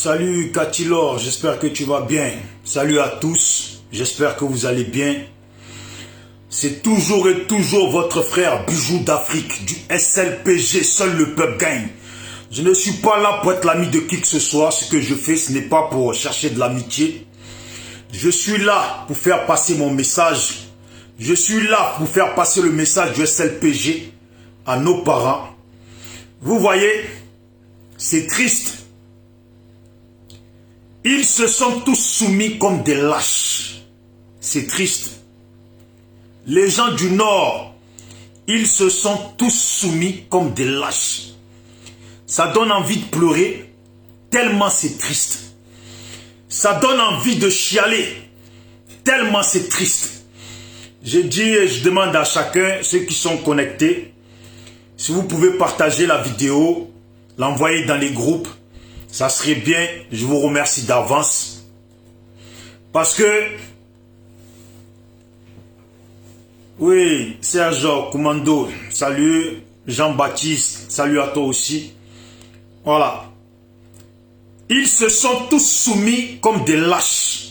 Salut Katilor, j'espère que tu vas bien. Salut à tous, j'espère que vous allez bien. C'est toujours et toujours votre frère Bijou d'Afrique, du SLPG, seul le peuple gagne. Je ne suis pas là pour être l'ami de qui que ce soit. Ce que je fais, ce n'est pas pour chercher de l'amitié. Je suis là pour faire passer mon message. Je suis là pour faire passer le message du SLPG à nos parents. Vous voyez, c'est triste. Ils se sont tous soumis comme des lâches. C'est triste. Les gens du Nord, ils se sont tous soumis comme des lâches. Ça donne envie de pleurer, tellement c'est triste. Ça donne envie de chialer, tellement c'est triste. Je dis et je demande à chacun, ceux qui sont connectés, si vous pouvez partager la vidéo, l'envoyer dans les groupes, ça serait bien. Je vous remercie d'avance. Parce que, oui, Serge Commando, salut. Jean-Baptiste, salut à toi aussi. Voilà. Ils se sont tous soumis comme des lâches.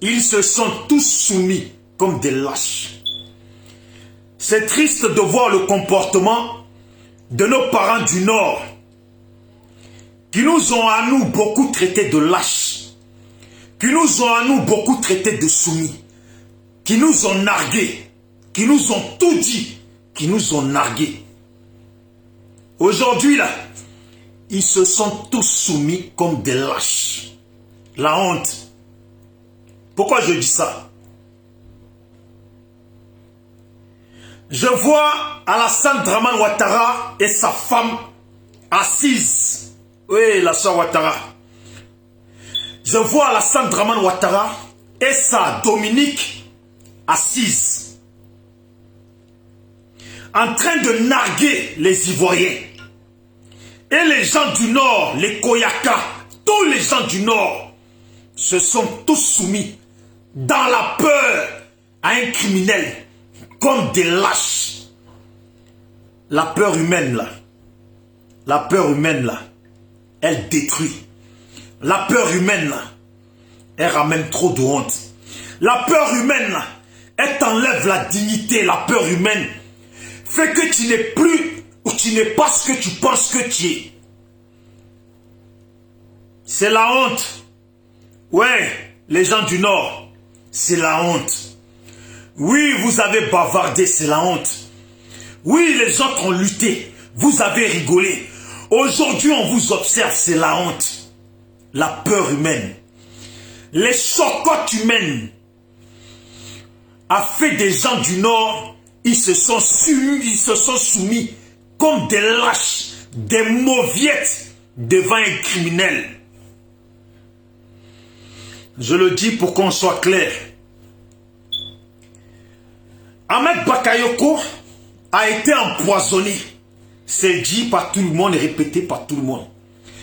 Ils se sont tous soumis comme des lâches. C'est triste de voir le comportement de nos parents du Nord qui nous ont à nous beaucoup traités de lâches, qui nous ont à nous beaucoup traités de soumis, qui nous ont nargués, qui nous ont tout dit, qui nous ont nargués. Aujourd'hui, là, ils se sont tous soumis comme des lâches. La honte. Pourquoi je dis ça? Je vois Alassane Dramane Ouattara et sa femme assises. Oui, la soeur Ouattara. Je vois Alassane Dramane Ouattara et sa Dominique assise. En train de narguer les Ivoiriens. Et les gens du Nord, les Koyaka, tous les gens du Nord se sont tous soumis dans la peur à un criminel comme des lâches. La peur humaine là, elle détruit. La peur humaine là, elle ramène trop de honte. La peur humaine là, elle t'enlève la dignité. La peur humaine fait que tu n'es plus ou tu n'es pas ce que tu penses que tu es. C'est la honte. Ouais, les gens du Nord, c'est la honte. Oui, vous avez bavardé, c'est la honte. Oui, les autres ont lutté, vous avez rigolé. Aujourd'hui, on vous observe, c'est la honte. La peur humaine. Les chocottes humaines a fait des gens du Nord, ils se sont soumis comme des lâches, des mauviettes devant un criminel. Je le dis pour qu'on soit clair. Ahmed Bakayoko a été empoisonné. C'est dit par tout le monde et répété par tout le monde.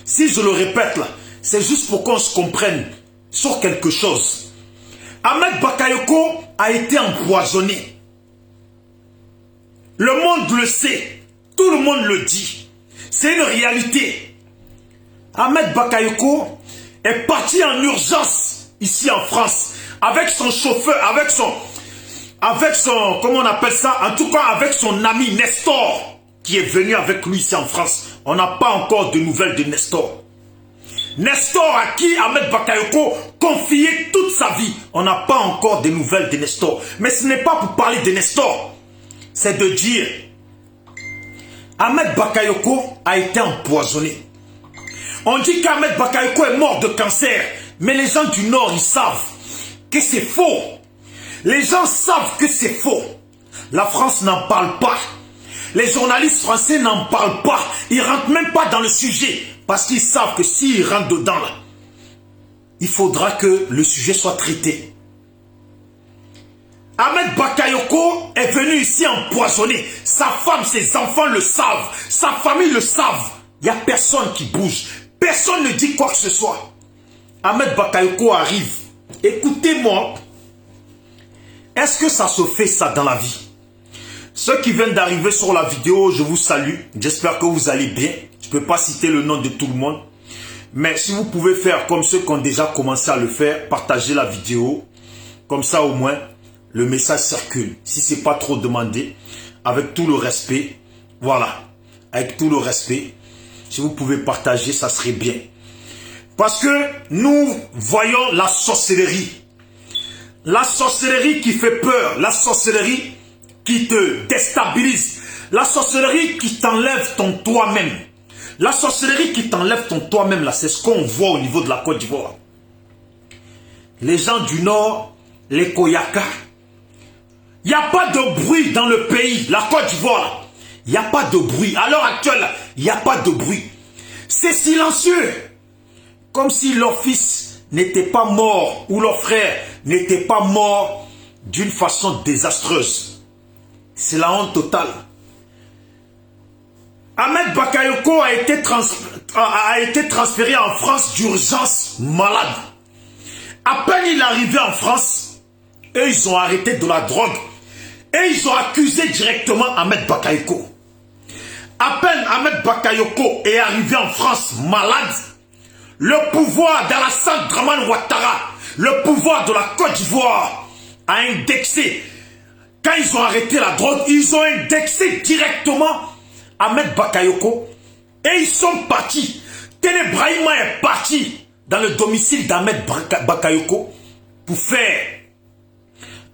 Si je le répète là, c'est juste pour qu'on se comprenne sur quelque chose. Ahmed Bakayoko a été empoisonné. Le monde le sait. Tout le monde le dit. C'est une réalité. Ahmed Bakayoko est parti en urgence ici en France avec son chauffeur, avec son, comment on appelle ça? En tout cas, avec son ami Nestor qui est venu avec lui ici en France. On n'a pas encore de nouvelles de Nestor. Nestor à qui Ahmed Bakayoko confiait toute sa vie. On n'a pas encore de nouvelles de Nestor. Mais ce n'est pas pour parler de Nestor. C'est de dire Ahmed Bakayoko a été empoisonné. On dit qu'Ahmed Bakayoko est mort de cancer. Mais les gens du Nord, ils savent que c'est faux. Les gens savent que c'est faux. La France n'en parle pas. Les journalistes français n'en parlent pas. Ils ne rentrent même pas dans le sujet. Parce qu'ils savent que s'ils rentrent dedans, là, il faudra que le sujet soit traité. Ahmed Bakayoko est venu ici empoisonné. Sa femme, ses enfants le savent. Sa famille le savent. Il n'y a personne qui bouge. Personne ne dit quoi que ce soit. Ahmed Bakayoko arrive. Écoutez-moi. Est-ce que ça se fait ça dans la vie? Ceux qui viennent d'arriver sur la vidéo, je vous salue. J'espère que vous allez bien. Je ne peux pas citer le nom de tout le monde. Mais si vous pouvez faire comme ceux qui ont déjà commencé à le faire, partagez la vidéo. Comme ça au moins, le message circule. Si ce n'est pas trop demandé, avec tout le respect, voilà. Avec tout le respect, si vous pouvez partager, ça serait bien. Parce que nous voyons la sorcellerie. La sorcellerie qui fait peur. La sorcellerie qui te déstabilise. La sorcellerie qui t'enlève ton toi-même. La sorcellerie qui t'enlève ton toi-même, là, c'est ce qu'on voit au niveau de la Côte d'Ivoire. Les gens du Nord, les Koyaka. Il n'y a pas de bruit dans le pays, la Côte d'Ivoire. Il n'y a pas de bruit. À l'heure actuelle, il n'y a pas de bruit. C'est silencieux. Comme si leur fils n'était pas mort ou leur frère n'était pas mort d'une façon désastreuse. C'est la honte totale. Ahmed Bakayoko a été transféré en France d'urgence malade. À peine il est arrivé en France, et ils ont arrêté de la drogue. Et ils ont accusé directement Ahmed Bakayoko. À peine Ahmed Bakayoko est arrivé en France malade, le pouvoir d'Alassane Dramane Ouattara, le pouvoir de la Côte d'Ivoire a indexé. Quand ils ont arrêté la drogue, ils ont indexé directement Ahmed Bakayoko et ils sont partis. Téné Brahima est parti dans le domicile d'Ahmed Bakayoko pour faire,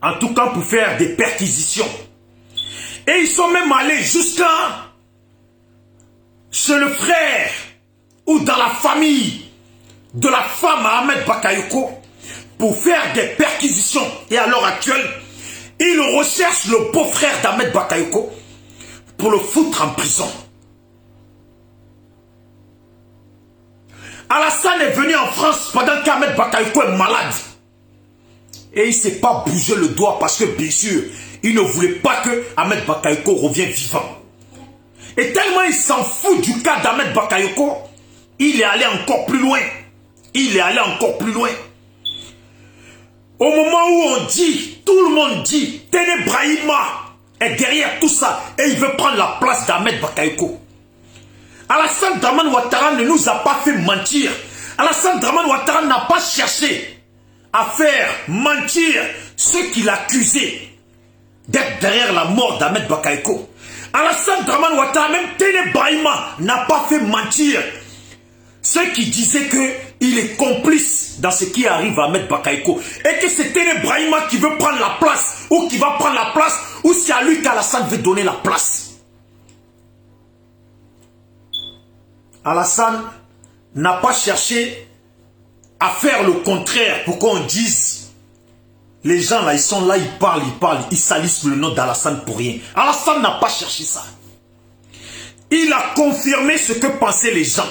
en tout cas pour faire des perquisitions. Et ils sont même allés jusqu'à chez le frère ou dans la famille de la femme à Ahmed Bakayoko pour faire des perquisitions. Et à l'heure actuelle, ils recherchent le beau-frère d'Ahmed Bakayoko pour le foutre en prison. Alassane est venu en France pendant qu'Ahmed Bakayoko est malade. Et il ne s'est pas bougé le doigt parce que bien sûr, il ne voulait pas que Ahmed Bakayoko revienne vivant. Et tellement il s'en fout du cas d'Ahmed Bakayoko, il est allé encore plus loin. Il est allé encore plus loin. Au moment où on dit, tout le monde dit, Téné Brahima est derrière tout ça et il veut prendre la place d'Ahmed Bakayoko. Alassane Dramane Ouattara ne nous a pas fait mentir. Alassane Dramane Ouattara n'a pas cherché à faire mentir ceux qui l'accusaient d'être derrière la mort d'Ahmed Bakayoko. Alassane Dramane Ouattara, même Téné Brahima, n'a pas fait mentir ceux qui disaient qu'il est complice dans ce qui arrive à Ahmed Bakayoko. Et que c'est Téné Brahima qui veut prendre la place, ou qui va prendre la place, ou c'est à lui qu'Alassane veut donner la place. Alassane n'a pas cherché à faire le contraire pour qu'on dise les gens là, ils sont là, ils parlent, ils salissent le nom d'Alassane pour rien. Alassane n'a pas cherché ça. Il a confirmé ce que pensaient les gens.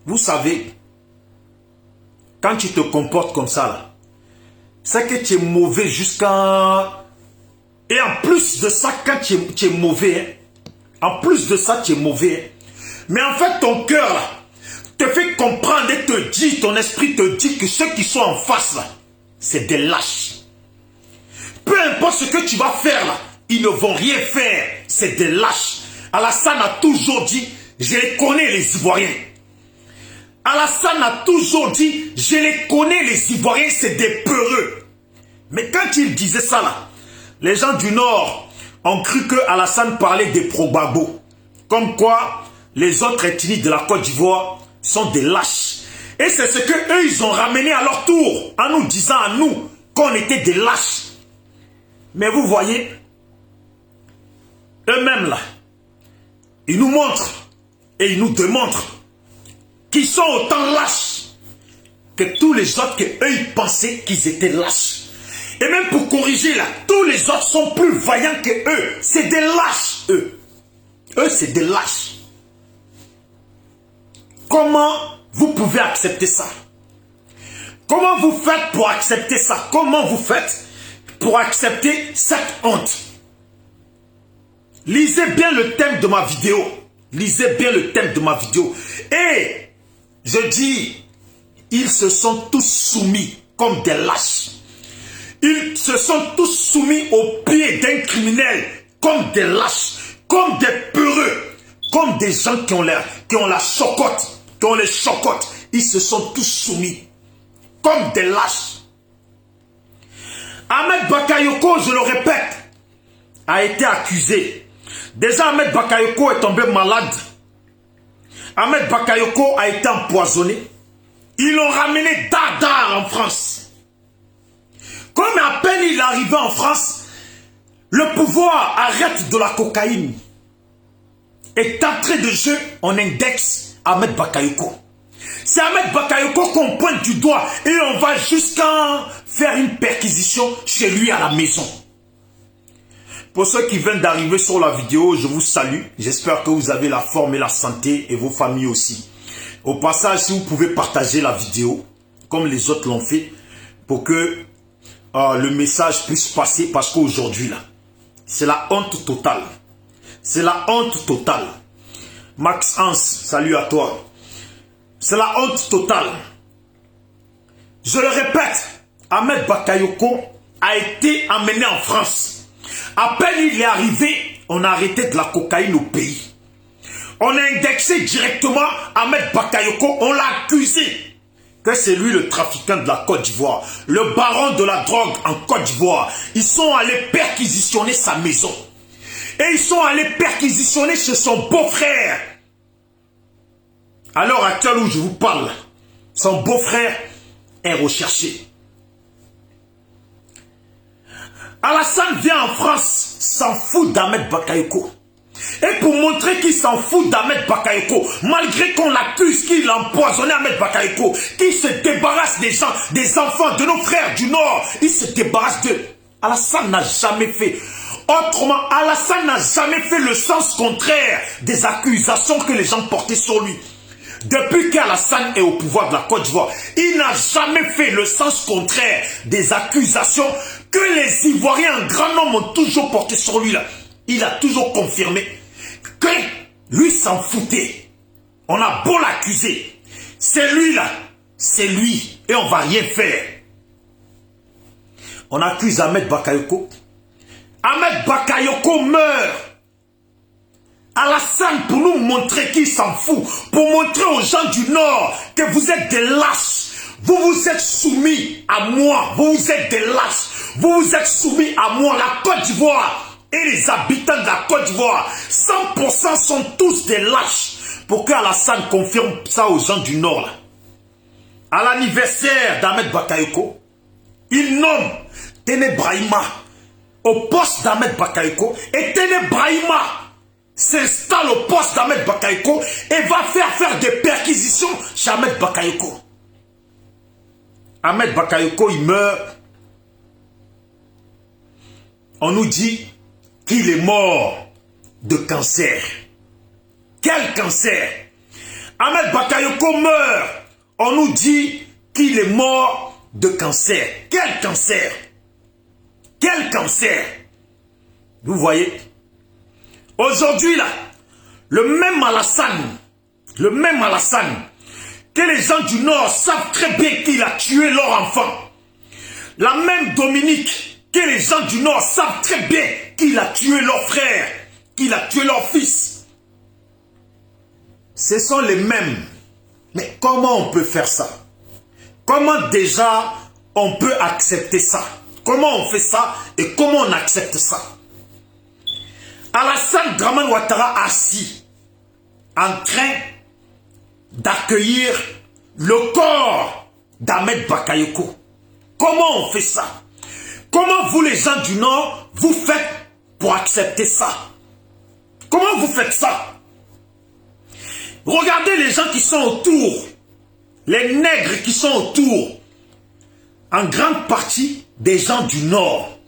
Vous savez, quand tu te comportes comme ça là, c'est que tu es mauvais jusqu'à... Et en plus de ça, quand tu es mauvais, hein, en plus de ça, tu es mauvais, hein, mais en fait, ton cœur là, te fait comprendre et te dit, ton esprit te dit que ceux qui sont en face là, c'est des lâches. Peu importe ce que tu vas faire là, ils ne vont rien faire, c'est des lâches. Alassane a toujours dit, je les connais les Ivoiriens. Alassane a toujours dit, je les connais les Ivoiriens, c'est des peureux. Mais quand il disait ça là, les gens du Nord ont cru que Alassane parlait des pro-Gbagbo. Comme quoi, les autres ethnies de la Côte d'Ivoire sont des lâches. Et c'est ce que eux ils ont ramené à leur tour, en nous disant à nous qu'on était des lâches. Mais vous voyez, eux-mêmes là, ils nous montrent et ils nous démontrent qu'ils sont autant lâches que tous les autres que eux ils pensaient qu'ils étaient lâches. Et même pour corriger là, tous les autres sont plus vaillants que eux. C'est des lâches, eux. Eux, c'est des lâches. Comment vous pouvez accepter ça? Comment vous faites pour accepter ça? Comment vous faites pour accepter cette honte? Lisez bien le thème de ma vidéo. Lisez bien le thème de ma vidéo. Et je dis, ils se sont tous soumis comme des lâches. Ils se sont tous soumis aux pieds d'un criminel comme des lâches, comme des peureux, comme des gens qui ont la chocotte, qui ont les chocottes, ils se sont tous soumis, comme des lâches. Ahmed Bakayoko, je le répète, a été accusé. Déjà, Ahmed Bakayoko est tombé malade. Ahmed Bakayoko a été empoisonné. Ils l'ont ramené dardard en France. Comme à peine il est arrivé en France, le pouvoir arrête de la cocaïne. Et d'entrée de jeu, on indexe Ahmed Bakayoko. C'est Ahmed Bakayoko qu'on pointe du doigt et on va jusqu'à faire une perquisition chez lui à la maison. Pour ceux qui viennent d'arriver sur la vidéo, je vous salue. J'espère que vous avez la forme et la santé et vos familles aussi. Au passage, si vous pouvez partager la vidéo, comme les autres l'ont fait, pour que le message puisse passer, parce qu'aujourd'hui, là, c'est la honte totale. C'est la honte totale. Max Hans, salut à toi. C'est la honte totale. Je le répète, Ahmed Bakayoko a été emmené en France. À peine il est arrivé, on a arrêté de la cocaïne au pays. On a indexé directement Ahmed Bakayoko, on l'a accusé que c'est lui le trafiquant de la Côte d'Ivoire, le baron de la drogue en Côte d'Ivoire. Ils sont allés perquisitionner sa maison. Et ils sont allés perquisitionner chez son beau-frère. À l'heure actuelle où je vous parle, son beau-frère est recherché. Alassane vient en France, s'en fout d'Ahmed Bakayoko. Et pour montrer qu'il s'en fout d'Ahmed Bakayoko, malgré qu'on l'accuse qu'il a empoisonné Ahmed Bakayoko, qu'il se débarrasse des gens, des enfants, de nos frères du Nord, il se débarrasse d'eux. Alassane n'a jamais fait. Autrement, Alassane n'a jamais fait le sens contraire des accusations que les gens portaient sur lui. Depuis qu'Alassane est au pouvoir de la Côte d'Ivoire, il n'a jamais fait le sens contraire des accusations que les Ivoiriens en grand nombre ont toujours porté sur lui là. Il a toujours confirmé que lui s'en foutait. On a beau l'accuser. C'est lui là. C'est lui. Et on va rien faire. On accuse Ahmed Bakayoko. Ahmed Bakayoko meurt. Alassane pour nous montrer qu'il s'en fout. Pour montrer aux gens du Nord que vous êtes des lâches. Vous vous êtes soumis à moi. Vous êtes des lâches. Vous vous êtes soumis à moi. La Côte d'Ivoire et les habitants de la Côte d'Ivoire, 100% sont tous des lâches. Pour que Alassane confirme ça aux gens du Nord. Là. À l'anniversaire d'Ahmed Bakayoko, il nomme Téné Brahima au poste d'Ahmed Bakayoko. Et Téné Brahima s'installe au poste d'Ahmed Bakayoko et va faire des perquisitions chez Ahmed Bakayoko. Ahmed Bakayoko, il meurt. On nous dit qu'il est mort de cancer. Quel cancer? Ahmed Bakayoko meurt. On nous dit qu'il est mort de cancer. Quel cancer? Quel cancer? Vous voyez? Aujourd'hui, là, le même Alassane, que les gens du Nord savent très bien qu'il a tué leur enfant. La même Dominique, que les gens du Nord savent très bien qu'il a tué leur frère, qu'il a tué leur fils. Ce sont les mêmes. Mais comment on peut faire ça? Comment déjà on peut accepter ça? Comment on fait ça et comment on accepte ça? Alassane Dramane Ouattara assis, en train d'accueillir le corps d'Ahmed Bakayoko. Comment on fait ça? Comment vous les gens du Nord, vous faites pour accepter ça? Comment vous faites ça? Regardez les gens qui sont autour, les nègres qui sont autour, en grande partie des gens du Nord,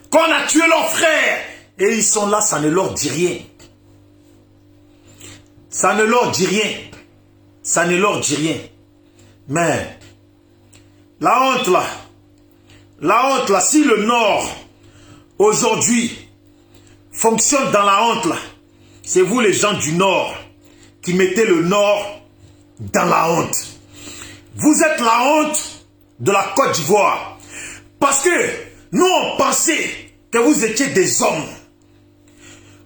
qu'on a tué leurs frères, et ils sont là, ça ne leur dit rien. Ça ne leur dit rien. Ça ne leur dit rien. Mais, la honte là, si le Nord, aujourd'hui, fonctionne dans la honte là, c'est vous les gens du Nord, qui mettez le Nord dans la honte. Vous êtes la honte de la Côte d'Ivoire. Parce que nous, on pensait que vous étiez des hommes.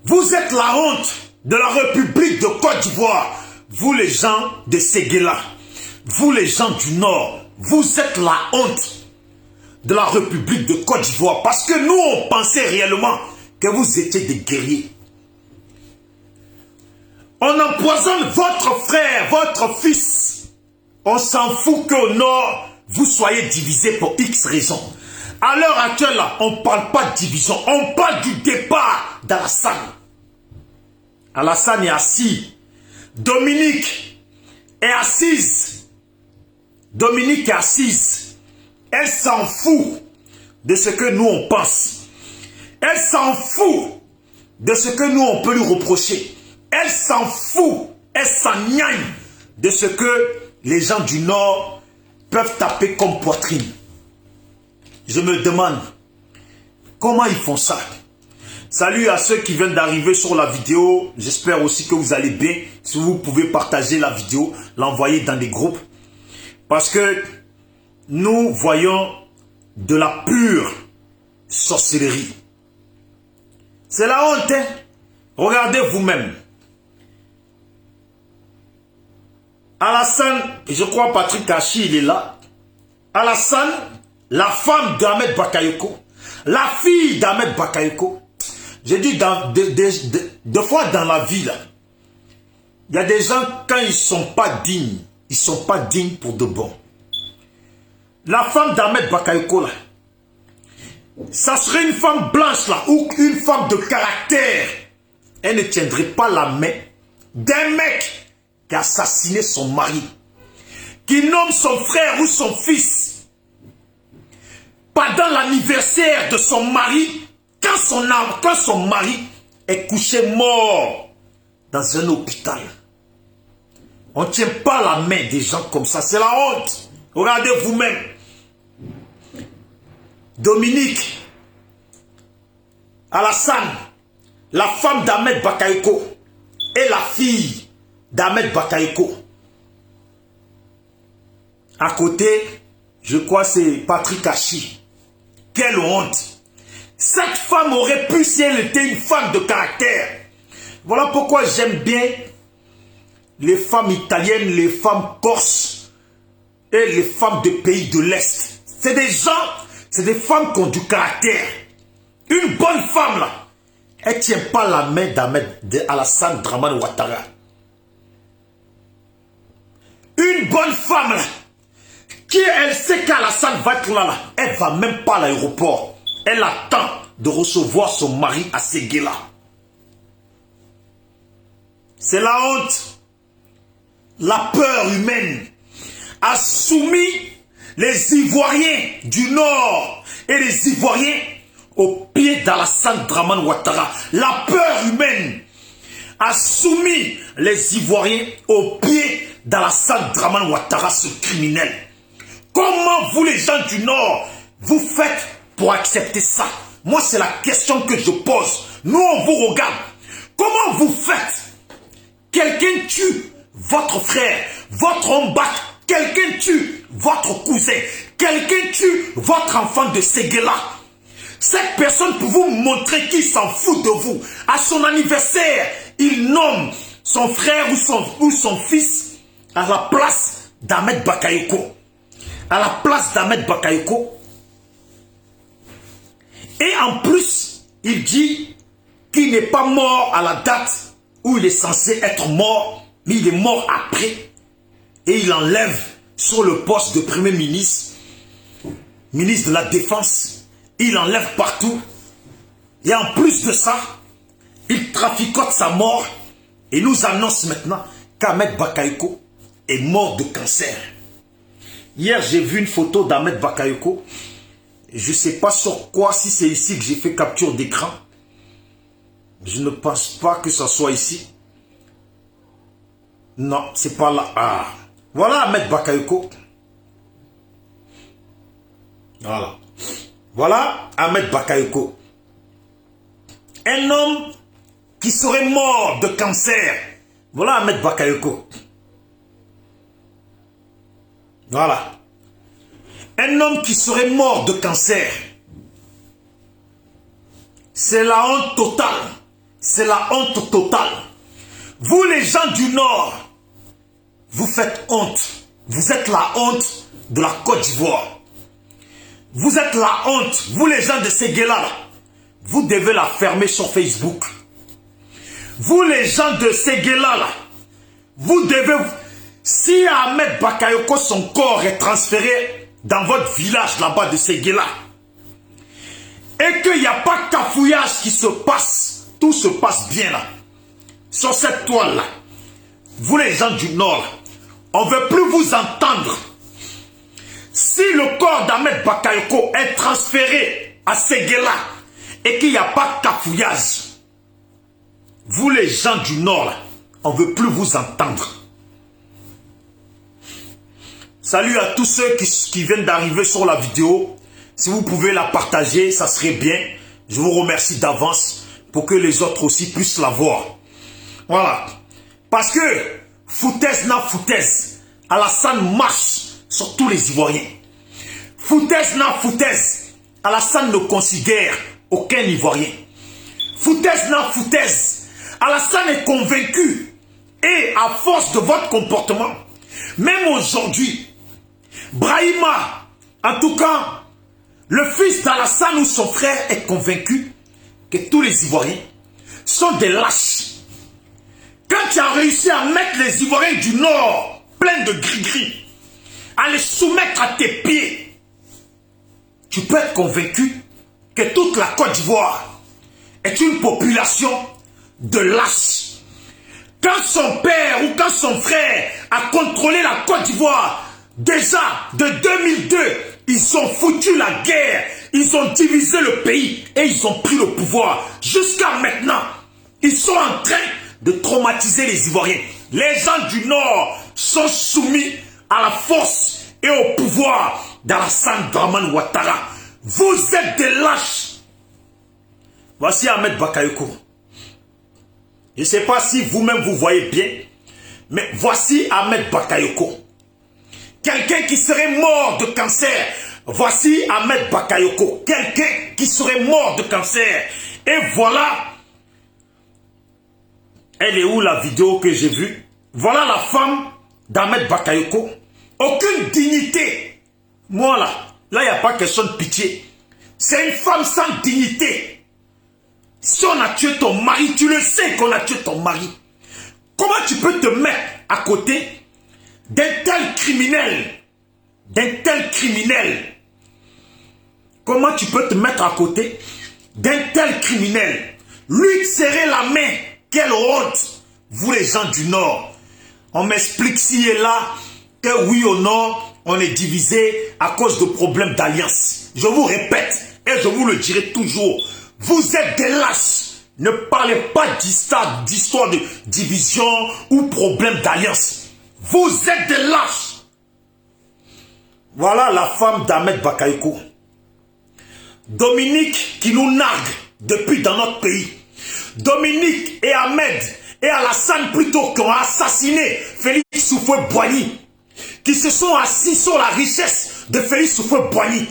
Vous êtes la honte de la République de Côte d'Ivoire. Vous, les gens de Séguéla. vous les gens du Nord, vous êtes la honte de la République de Côte d'Ivoire. Parce que nous, on pensait réellement que vous étiez des guerriers. On empoisonne votre frère, votre fils. On s'en fout qu'au Nord, vous soyez divisés pour X raisons. À l'heure actuelle, là, on ne parle pas de division. On parle du départ d'Alassane. Alassane est assis. Dominique est assise. Dominique est assise. Elle s'en fout de ce que nous on pense. Elle s'en fout de ce que nous on peut lui reprocher. Elle s'en fout. Elle s'engagne de ce que les gens du Nord peuvent taper comme poitrine. Je me demande comment ils font ça. Salut à ceux qui viennent d'arriver sur la vidéo. J'espère aussi que vous allez bien. Si vous pouvez partager la vidéo, l'envoyer dans des groupes. Parce que nous voyons de la pure sorcellerie. C'est la honte, hein? Regardez vous-même. Alassane, je crois Patrick Kachi, il est là. Alassane, la femme d'Ahmed Bakayoko, la fille d'Ahmed Bakayoko. J'ai dit, deux fois dans la vie, là, il y a des gens, quand ils ne sont pas dignes, ils ne sont pas dignes pour de bon. La femme d'Ahmed Bakayoko, là, ça serait une femme blanche, là, ou une femme de caractère. Elle ne tiendrait pas la main d'un mec qui a assassiné son mari, qui nomme son frère ou son fils pendant l'anniversaire de son mari, quand son mari est couché mort dans un hôpital. On ne tient pas la main des gens comme ça, c'est la honte. Regardez vous-même. Dominique, Alassane, la femme d'Ahmed Bakayoko et la fille d'Ahmed Bakayoko. À côté, je crois c'est Patrick Kachi. Quelle honte! Cette femme aurait pu si elle était une femme de caractère. Voilà pourquoi j'aime bien les femmes italiennes, les femmes corses et les femmes des pays de l'Est. C'est des gens, c'est des femmes qui ont du caractère. Une bonne femme là, elle ne tient pas la main d'Alassane Dramane Ouattara. Une bonne femme là, qui elle sait qu'Alassane va être là, elle ne va même pas à l'aéroport. Elle attend de recevoir son mari à Séguéla. C'est la honte. La peur humaine a soumis les Ivoiriens du Nord et les Ivoiriens au pied d'Alassane Dramane Ouattara. La peur humaine a soumis les Ivoiriens au pied d'Alassane Dramane Ouattara, ce criminel. Comment vous les gens du Nord, vous faites pour accepter ça? Moi, c'est la question que je pose. Nous, on vous regarde. Comment vous faites? Quelqu'un tue votre frère, votre homme bat, quelqu'un tue votre cousin, quelqu'un tue votre enfant de Séguéla. Cette personne pour vous montrer qu'il s'en fout de vous. À son anniversaire, il nomme son frère ou son fils à la place d'Ahmed Bakayoko. À la place d'Ahmed Bakayoko. Et en plus, il dit qu'il n'est pas mort à la date où il est censé être mort, mais il est mort après. Et il enlève sur le poste de Premier ministre, ministre de la Défense, il enlève partout. Et en plus de ça, il traficote sa mort et nous annonce maintenant qu'Ahmed Bakayoko est mort de cancer. Hier, j'ai vu une photo d'Ahmed Bakayoko. Je ne sais pas sur quoi, si c'est ici que j'ai fait capture d'écran. Je ne pense pas que ça soit ici. Non, c'est pas là. Ah. Voilà Ahmed Bakayoko. Voilà. Voilà Ahmed Bakayoko. Un homme qui serait mort de cancer. Voilà Ahmed Bakayoko. Voilà. Un homme qui serait mort de cancer. C'est la honte totale. C'est la honte totale. Vous les gens du Nord, vous faites honte. Vous êtes la honte de la Côte d'Ivoire. Vous êtes la honte, vous les gens de Séguéla, vous devez la fermer sur Facebook. Vous les gens de Séguéla, vous devez... Si Ahmed Bakayoko, son corps est transféré dans votre village là-bas de Séguéla, et qu'il n'y a pas de cafouillage qui se passe, tout se passe bien là, sur cette toile-là, vous les gens du Nord, on ne veut plus vous entendre. Si le corps d'Ahmed Bakayoko est transféré à Séguéla et qu'il n'y a pas de cafouillage, vous les gens du Nord, là, on ne veut plus vous entendre. Salut à tous ceux qui viennent d'arriver sur la vidéo. Si vous pouvez la partager, ça serait bien. Je vous remercie d'avance pour que les autres aussi puissent la voir. Voilà. Parce que foutaise n'a foutaise, Alassane marche sur tous les Ivoiriens. Foutaise n'a foutaise, Alassane ne considère aucun Ivoirien. Foutaise n'a foutaise, Alassane est convaincu. Et à force de votre comportement, même aujourd'hui, Brahima, en tout cas, le fils d'Alassane ou son frère est convaincu que tous les Ivoiriens sont des lâches. Quand tu as réussi à mettre les Ivoiriens du Nord pleins de gris-gris, à les soumettre à tes pieds, tu peux être convaincu que toute la Côte d'Ivoire est une population de lâches. Quand son père ou quand son frère a contrôlé la Côte d'Ivoire, déjà de 2002, ils ont foutu la guerre, ils ont divisé le pays et ils ont pris le pouvoir. Jusqu'à maintenant, ils sont en train de traumatiser les Ivoiriens. Les gens du Nord sont soumis à la force et au pouvoir d'Alassane Dramane Ouattara. Vous êtes des lâches. Voici Ahmed Bakayoko. Je ne sais pas si vous-même vous voyez bien, mais voici Ahmed Bakayoko. Quelqu'un qui serait mort de cancer. Voici Ahmed Bakayoko. Quelqu'un qui serait mort de cancer. Et voilà. Elle est où la vidéo que j'ai vue? Voilà la femme d'Ahmed Bakayoko. Aucune dignité. Moi là, il n'y a pas question de pitié. C'est une femme sans dignité. Si on a tué ton mari, tu le sais qu'on a tué ton mari. Comment tu peux te mettre à côté d'un tel criminel? D'un tel criminel. Comment tu peux te mettre à côté d'un tel criminel? Lui serrer la main. Quelle honte. Vous les gens du Nord. On m'explique ci et là que oui au Nord, on est divisé à cause de problèmes d'alliance. Je vous répète et je vous le dirai toujours. Vous êtes des lâches. Ne parlez pas d'histoire de division ou problème d'alliance. Vous êtes des lâches. Voilà la femme d'Ahmed Bakayoko. Dominique qui nous nargue depuis dans notre pays. Dominique et Ahmed et Alassane plutôt qui ont assassiné Félix Houphouët-Boigny. Qui se sont assis sur la richesse de Félix Houphouët-Boigny.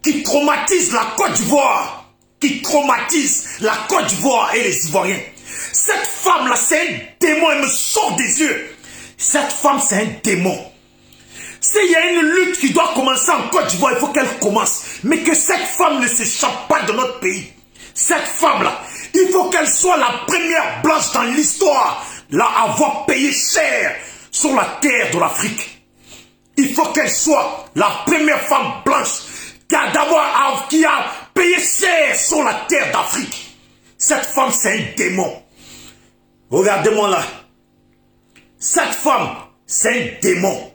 Qui traumatise la Côte d'Ivoire. Qui traumatise la Côte d'Ivoire et les Ivoiriens. Cette femme-là, c'est un démon, elle me sort des yeux. Cette femme, c'est un démon. S'il y a une lutte qui doit commencer en Côte d'Ivoire, il faut qu'elle commence. Mais que cette femme ne s'échappe pas de notre pays. Cette femme-là, il faut qu'elle soit la première blanche dans l'histoire à avoir payé cher sur la terre de l'Afrique. Il faut qu'elle soit la première femme blanche qui a payé cher sur la terre d'Afrique. Cette femme, c'est un démon. Regardez-moi là. Cette femme, c'est un démon.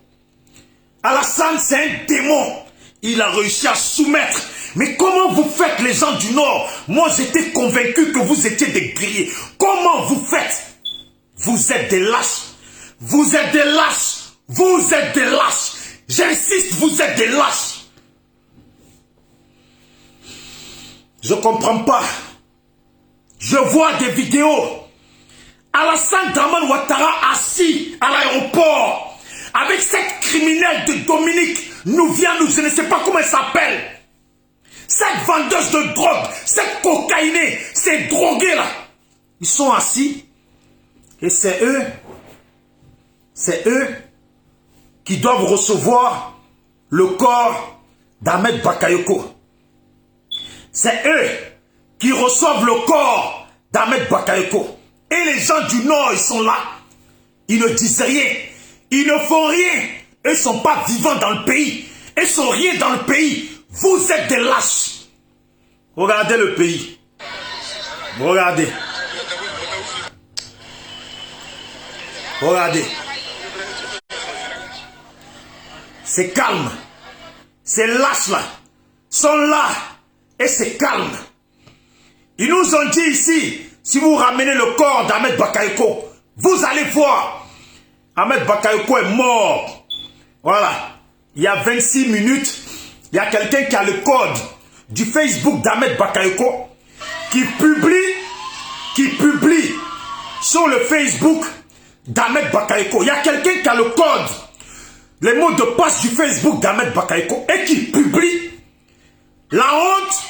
Alassane, c'est un démon. Il a réussi à soumettre. Mais comment vous faites, les gens du Nord? Moi, j'étais convaincu que vous étiez des guerriers. Comment vous faites? Vous êtes des lâches. Vous êtes des lâches. Vous êtes des lâches. J'insiste, vous êtes des lâches. Je ne comprends pas. Je vois des vidéos. Alassane Dramane Ouattara assis à l'aéroport avec cette criminelle de Dominique je ne sais pas comment elle s'appelle. Cette vendeuse de drogue, cette cocaïnée, ces drogués là. Ils sont assis et c'est eux qui doivent recevoir le corps d'Ahmed Bakayoko. C'est eux qui reçoivent le corps d'Ahmed Bakayoko. Et les gens du Nord, ils sont là. Ils ne disent rien. Ils ne font rien. Ils ne sont pas vivants dans le pays. Ils ne sont rien dans le pays. Vous êtes des lâches. Regardez le pays. Regardez. Regardez. C'est calme. Ces lâches-là sont là et c'est calme. Ils nous ont dit ici, si vous ramenez le corps d'Ahmed Bakayoko, vous allez voir. Ahmed Bakayoko est mort. Voilà. Il y a 26 minutes, il y a quelqu'un qui a le code du Facebook d'Ahmed Bakayoko qui publie sur le Facebook d'Ahmed Bakayoko. Il y a quelqu'un qui a le code, les mots de passe du Facebook d'Ahmed Bakayoko et qui publie la honte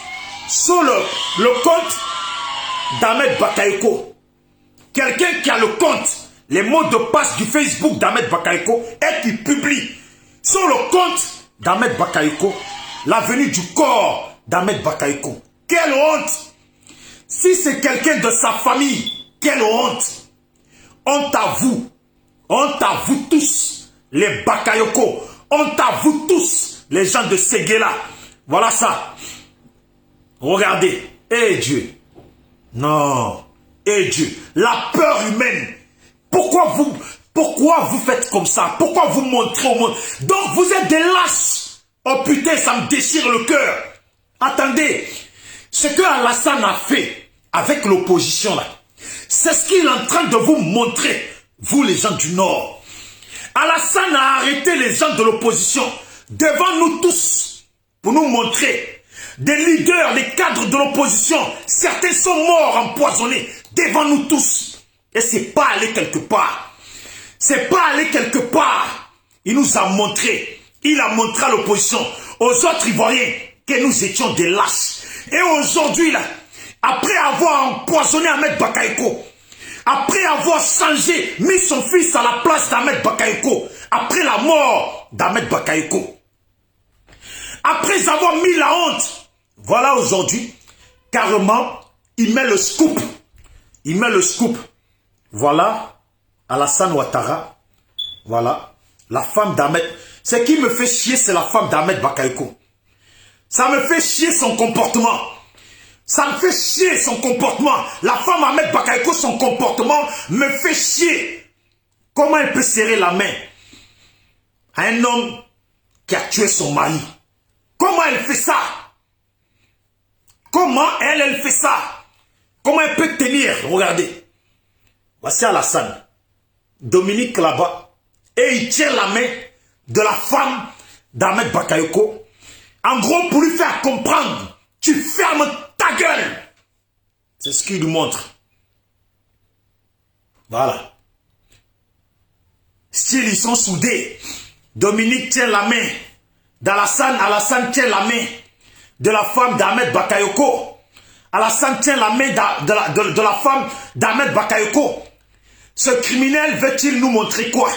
sur le compte d'Ahmed Bakayoko. Quelqu'un qui a le compte, les mots de passe du Facebook d'Ahmed Bakayoko et qui publie sur le compte d'Ahmed Bakayoko la venue du corps d'Ahmed Bakayoko. Quelle honte! Si c'est quelqu'un de sa famille, quelle honte! Honte à vous tous, les Bakayoko, honte à vous tous, les gens de Séguéla. Voilà ça. Regardez, Dieu. Non, Dieu. La peur humaine. Pourquoi vous faites comme ça? Pourquoi vous montrez au monde? Donc vous êtes des lâches. Oh putain, ça me déchire le cœur. Attendez, ce que Alassane a fait avec l'opposition là, c'est ce qu'il est en train de vous montrer, vous les gens du Nord. Alassane a arrêté les gens de l'opposition devant nous tous pour nous montrer des leaders, les cadres de l'opposition. Certains sont morts empoisonnés devant nous tous. Et c'est pas allé quelque part. C'est pas allé quelque part. Il nous a montré. Il a montré à l'opposition, aux autres Ivoiriens, que nous étions des lâches. Et aujourd'hui, là, après avoir empoisonné Ahmed Bakayoko, après avoir changé, mis son fils à la place d'Ahmed Bakayoko, après la mort d'Ahmed Bakayoko, après avoir mis la honte, voilà aujourd'hui, carrément, il met le scoop. Il met le scoop. Voilà, Alassane Ouattara, voilà, la femme d'Ahmed. Ce qui me fait chier, c'est la femme d'Ahmed Bakayoko. Ça me fait chier son comportement. Ça me fait chier son comportement. La femme Ahmed Bakayoko, son comportement me fait chier. Comment elle peut serrer la main à un homme qui a tué son mari? Comment elle fait ça? Comment elle fait ça? Comment elle peut tenir? Regardez. Voici Alassane. Dominique là-bas. Et il tient la main de la femme d'Ahmed Bakayoko. En gros, pour lui faire comprendre, tu fermes ta gueule. C'est ce qu'il nous montre. Voilà. Style, ils sont soudés. Dominique tient la main d'Alassane. Alassane tient la main de la femme d'Ahmed Bakayoko. Alassane tient la main de la femme d'Ahmed Bakayoko. Ce criminel veut-il nous montrer quoi?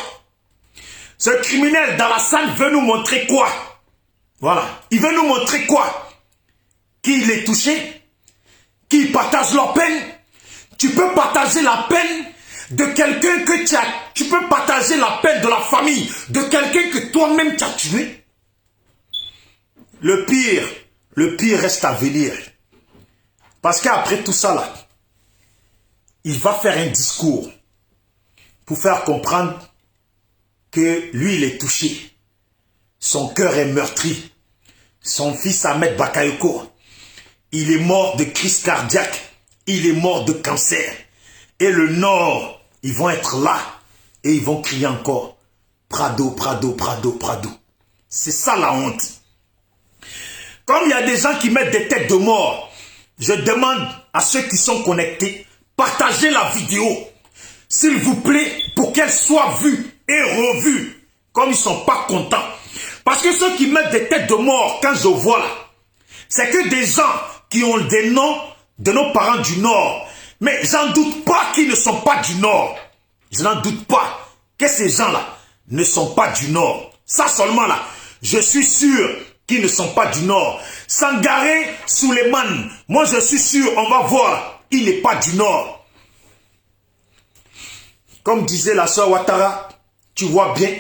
Ce criminel d'Alassane veut nous montrer quoi? Voilà. Il veut nous montrer quoi? Qu'il est touché? Qu'il partage leur peine? Tu peux partager la peine de quelqu'un que tu as. Tu peux partager la peine de la famille de quelqu'un que toi-même tu as tué. Le pire reste à venir. Parce qu'après tout ça là, il va faire un discours pour faire comprendre que lui il est touché. Son cœur est meurtri. Son fils Ahmed Bakayoko, il est mort de crise cardiaque. Il est mort de cancer. Et le Nord, ils vont être là et ils vont crier encore Prado, Prado, Prado, Prado. C'est ça la honte. Comme il y a des gens qui mettent des têtes de mort, je demande à ceux qui sont connectés, partagez la vidéo, s'il vous plaît, pour qu'elle soit vue et revue, comme ils ne sont pas contents. Parce que ceux qui mettent des têtes de mort, quand je vois là, c'est que des gens qui ont des noms de nos parents du Nord. Mais j'en doute pas qu'ils ne sont pas du Nord. Je n'en doute pas que ces gens-là ne sont pas du Nord. Ça seulement là, je suis sûr qu'ils ne sont pas du Nord. Sangaré, Suleiman, moi je suis sûr, on va voir, il n'est pas du Nord. Comme disait la soeur Ouattara, tu vois bien,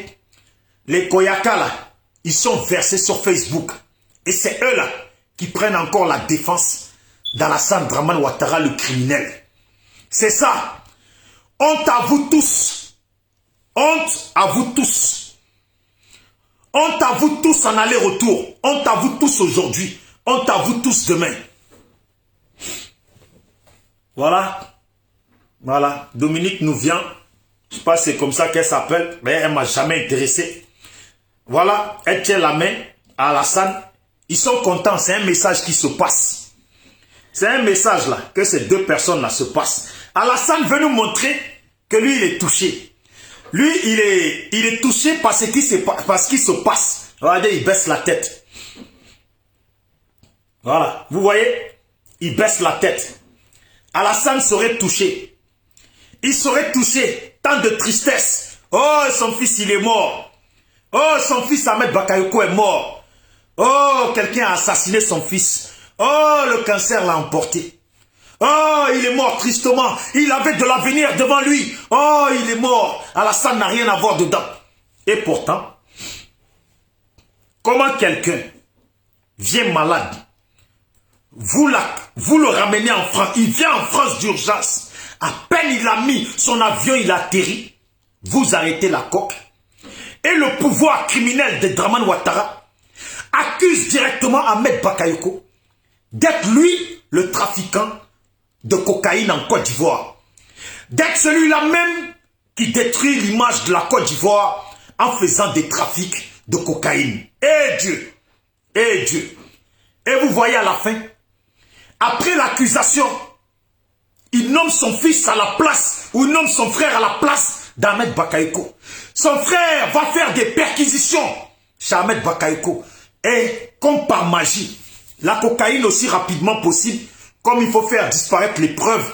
les Koyaka là, ils sont versés sur Facebook. Et c'est eux là qui prennent encore la défense d'Alassane Dramane Ouattara, le criminel. C'est ça. Honte à vous tous. Honte à vous tous. Honte à vous tous en aller-retour. Honte à vous tous aujourd'hui. Honte à vous tous demain. Voilà. Voilà. Dominique nous vient. Je ne sais pas si c'est comme ça qu'elle s'appelle, mais elle ne m'a jamais intéressé. Voilà. Elle tient la main à Alassane. Ils sont contents. C'est un message qui se passe. C'est un message là que ces deux personnes là se passent. Alassane veut nous montrer que lui il est touché. Lui il est touché par ce qui se passe. Regardez, il baisse la tête. Voilà, vous voyez, il baisse la tête. Alassane serait touché. Il serait touché. Tant de tristesse. Oh, son fils il est mort. Oh, son fils Ahmed Bakayoko est mort. Oh, quelqu'un a assassiné son fils. Oh, le cancer l'a emporté. Oh, il est mort tristement. Il avait de l'avenir devant lui. Oh, il est mort. Alassane n'a rien à voir dedans. Et pourtant, comment quelqu'un vient malade, vous le ramenez en France, il vient en France d'urgence. À peine il a mis son avion, il a atterri. Vous arrêtez la coque. Et le pouvoir criminel de Dramane Ouattara accuse directement Ahmed Bakayoko d'être lui le trafiquant de cocaïne en Côte d'Ivoire. D'être celui-là même qui détruit l'image de la Côte d'Ivoire en faisant des trafics de cocaïne. Eh Dieu! Eh Dieu! Et vous voyez à la fin, après l'accusation, il nomme son fils à la place, ou il nomme son frère à la place d'Ahmed Bakayoko. Son frère va faire des perquisitions chez Ahmed Bakayoko. Et comme par magie, la cocaïne aussi rapidement possible, comme il faut faire disparaître les preuves.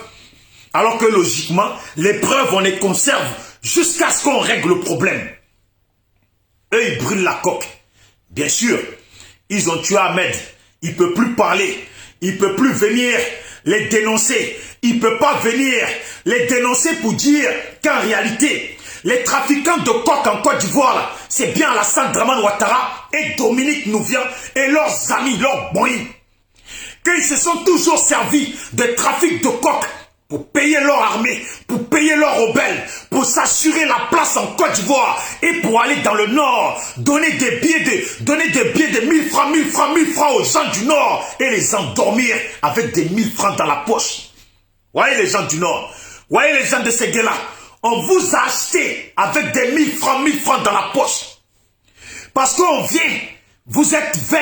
Alors que logiquement, les preuves, on les conserve jusqu'à ce qu'on règle le problème. Eux, ils brûlent la coque. Bien sûr, ils ont tué Ahmed. Il ne peut plus parler. Il ne peut plus venir les dénoncer. Il ne peut pas venir les dénoncer pour dire qu'en réalité, les trafiquants de coke en Côte d'Ivoire, c'est bien Alassane Dramane Ouattara et Dominique Nouvian et leurs amis, leurs boys. Qu'ils se sont toujours servis de trafic de coke pour payer leur armée, pour payer leur rebelle, pour s'assurer la place en Côte d'Ivoire et pour aller dans le Nord, donner des billets de 1000 francs, 1000 francs, 1000 francs aux gens du Nord et les endormir avec des 1000 francs dans la poche. Voyez les gens du Nord, voyez les gens de ces gars-là, on vous a acheté avec des 1000 francs dans la poche. Parce qu'on vient, vous êtes 20,